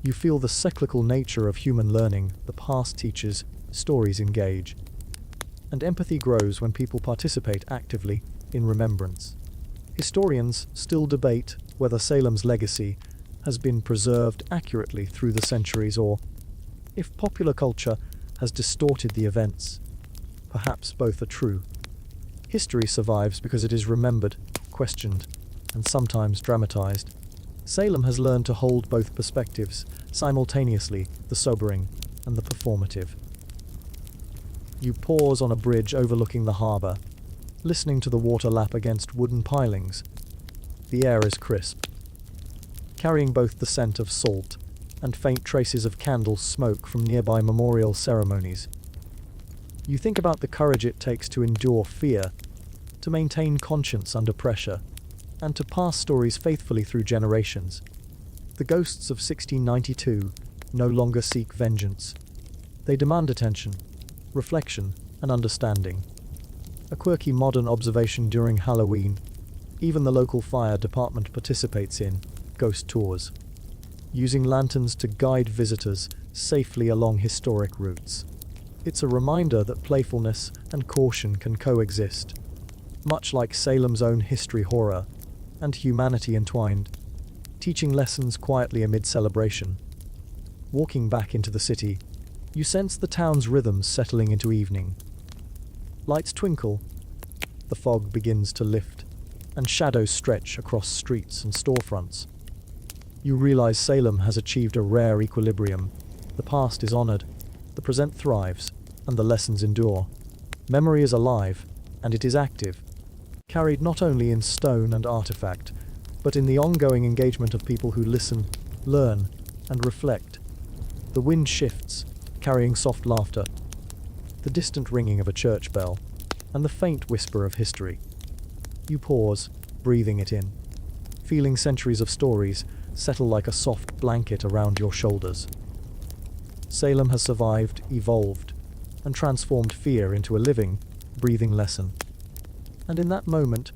Speaker 1: you feel the cyclical nature of human learning. The past teaches, stories engage, and empathy grows when people participate actively in remembrance. Historians still debate whether Salem's legacy has been preserved accurately through the centuries, or if popular culture has distorted the events. Perhaps both are true. History survives because it is remembered, questioned, and sometimes dramatized. Salem has learned to hold both perspectives simultaneously, the sobering and the performative. You pause on a bridge overlooking the harbor, listening to the water lap against wooden pilings. The air is crisp, carrying both the scent of salt and faint traces of candle smoke from nearby memorial ceremonies. You think about the courage it takes to endure fear, to maintain conscience under pressure, and to pass stories faithfully through generations. The ghosts of 1692 no longer seek vengeance. They demand attention, reflection, and understanding. A quirky modern observation during Halloween, even the local fire department participates in ghost tours, using lanterns to guide visitors safely along historic routes. It's a reminder that playfulness and caution can coexist, much like Salem's own history, horror, and humanity entwined, teaching lessons quietly amid celebration. Walking back into the city, you sense the town's rhythms settling into evening. Lights twinkle, the fog begins to lift, and shadows stretch across streets and storefronts. You realize Salem has achieved a rare equilibrium. The past is honored, the present thrives, and the lessons endure. Memory is alive, and it is active, carried not only in stone and artifact, but in the ongoing engagement of people who listen, learn, and reflect. The wind shifts, carrying soft laughter, the distant ringing of a church bell, and the faint whisper of history. You pause, breathing it in, feeling centuries of stories settle like a soft blanket around your shoulders. Salem has survived, evolved, and transformed fear into a living, breathing lesson. And in that moment,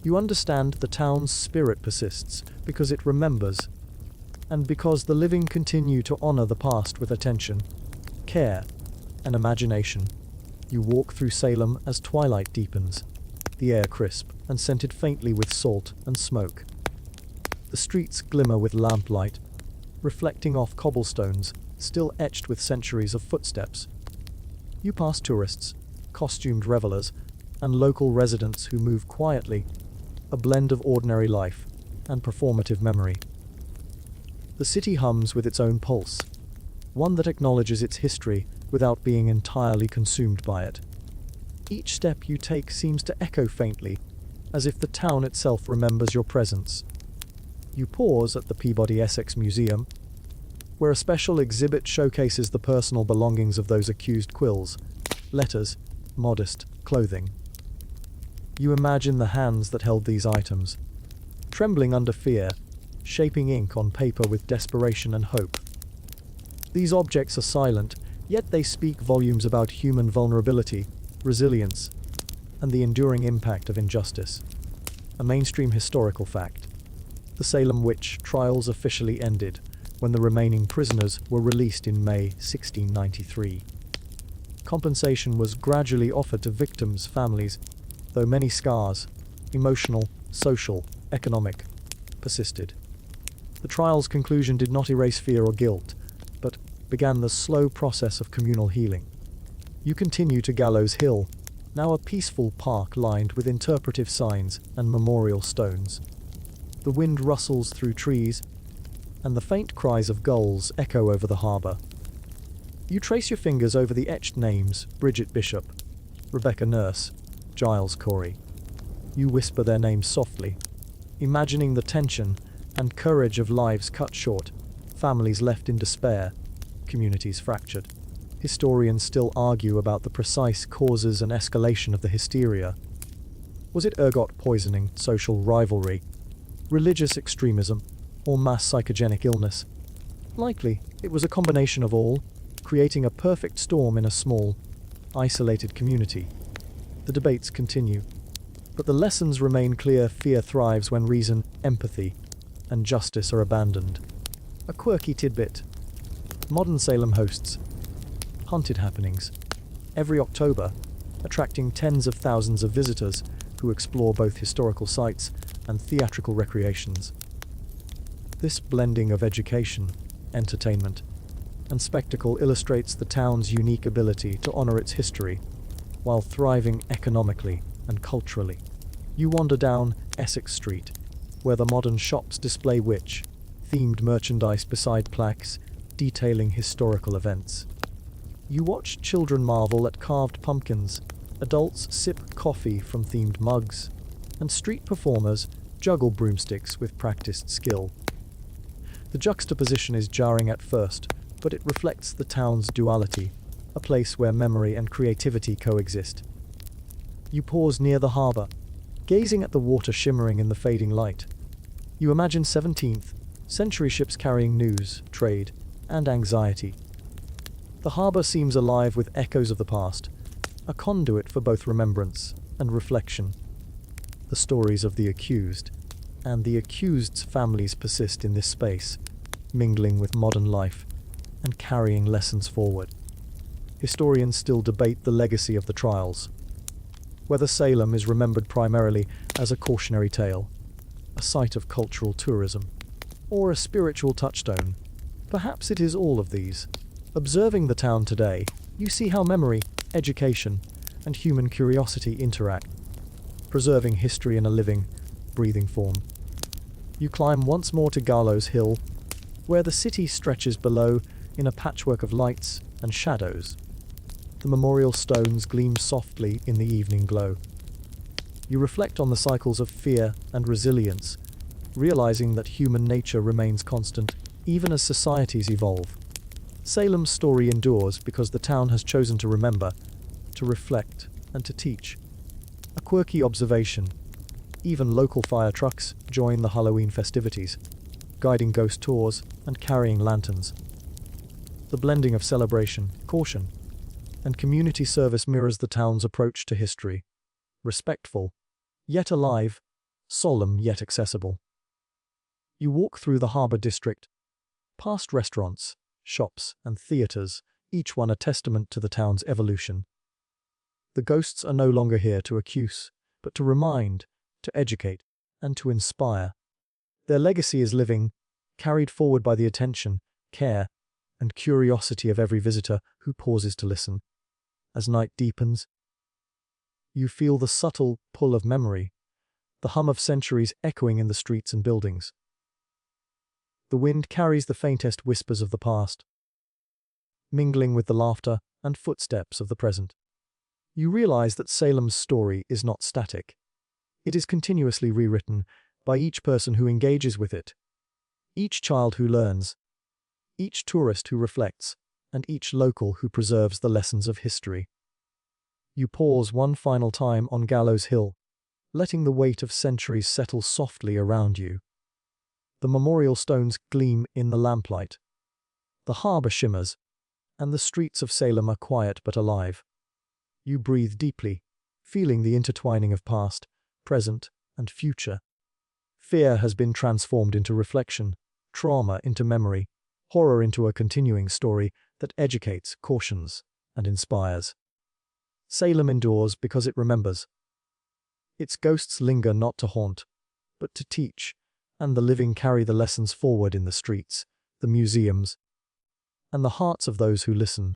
Speaker 1: you understand the town's spirit persists because it remembers, and because the living continue to honor the past with attention, care, and imagination. You walk through Salem as twilight deepens, the air crisp and scented faintly with salt and smoke. The streets glimmer with lamplight, reflecting off cobblestones still etched with centuries of footsteps. You pass tourists, costumed revelers, and local residents who move quietly, a blend of ordinary life and performative memory. The city hums with its own pulse, one that acknowledges its history without being entirely consumed by it. Each step you take seems to echo faintly, as if the town itself remembers your presence. You pause at the Peabody Essex Museum, where a special exhibit showcases the personal belongings of those accused: quills, letters, modest clothing. You imagine the hands that held these items, trembling under fear, shaping ink on paper with desperation and hope. These objects are silent, yet they speak volumes about human vulnerability, resilience, and the enduring impact of injustice. A mainstream historical fact. The Salem Witch Trials officially ended when the remaining prisoners were released in May 1693. Compensation was gradually offered to victims' families, though many scars, emotional, social, economic, persisted. The trial's conclusion did not erase fear or guilt, but began the slow process of communal healing. You continue to Gallows Hill, now a peaceful park lined with interpretive signs and memorial stones. The wind rustles through trees, and the faint cries of gulls echo over the harbour. You trace your fingers over the etched names: Bridget Bishop, Rebecca Nurse, Giles Corey. You whisper their names softly, imagining the tension and courage of lives cut short, families left in despair, communities fractured. Historians still argue about the precise causes and escalation of the hysteria. Was it ergot poisoning, social rivalry, religious extremism, or mass psychogenic illness? Likely, it was a combination of all, creating a perfect storm in a small, isolated community. The debates continue, but the lessons remain clear: fear thrives when reason, empathy, and justice are abandoned. A quirky tidbit. Modern Salem hosts haunted happenings every October, attracting tens of thousands of visitors who explore both historical sites and theatrical recreations. This blending of education, entertainment, and spectacle illustrates the town's unique ability to honor its history while thriving economically and culturally. You wander down Essex Street, where the modern shops display witch-themed merchandise beside plaques detailing historical events. You watch children marvel at carved pumpkins, adults sip coffee from themed mugs, and street performers juggle broomsticks with practiced skill. The juxtaposition is jarring at first, but it reflects the town's duality, a place where memory and creativity coexist. You pause near the harbour, gazing at the water shimmering in the fading light. You imagine 17th century ships carrying news, trade, and anxiety. The harbour seems alive with echoes of the past, a conduit for both remembrance and reflection. The stories of the accused and the accused's families persist in this space, mingling with modern life and carrying lessons forward. Historians still debate the legacy of the trials, whether Salem is remembered primarily as a cautionary tale, a site of cultural tourism, or a spiritual touchstone. Perhaps it is all of these. Observing the town today, you see how memory, education, and human curiosity interact, preserving history in a living, breathing form. You climb once more to Gallows Hill, where the city stretches below in a patchwork of lights and shadows. The memorial stones gleam softly in the evening glow. You reflect on the cycles of fear and resilience, realizing that human nature remains constant even as societies evolve. Salem's story endures because the town has chosen to remember, to reflect, and to teach. A quirky observation. Even local fire trucks join the Halloween festivities, guiding ghost tours and carrying lanterns. The blending of celebration, caution, and community service mirrors the town's approach to history. Respectful, yet alive, solemn yet accessible. You walk through the harbour district, past restaurants, shops, and theatres, each one a testament to the town's evolution. The ghosts are no longer here to accuse, but to remind, to educate, and to inspire. Their legacy is living, carried forward by the attention, care, and curiosity of every visitor who pauses to listen. As night deepens, you feel the subtle pull of memory, the hum of centuries echoing in the streets and buildings. The wind carries the faintest whispers of the past, mingling with the laughter and footsteps of the present. You realize that Salem's story is not static. It is continuously rewritten by each person who engages with it, each child who learns, each tourist who reflects, and each local who preserves the lessons of history. You pause one final time on Gallows Hill, letting the weight of centuries settle softly around you. The memorial stones gleam in the lamplight. The harbour shimmers, and the streets of Salem are quiet but alive. You breathe deeply, feeling the intertwining of past, present, and future. Fear has been transformed into reflection, trauma into memory, horror into a continuing story that educates, cautions, and inspires. Salem endures because it remembers. Its ghosts linger not to haunt, but to teach, and the living carry the lessons forward in the streets, the museums, and the hearts of those who listen.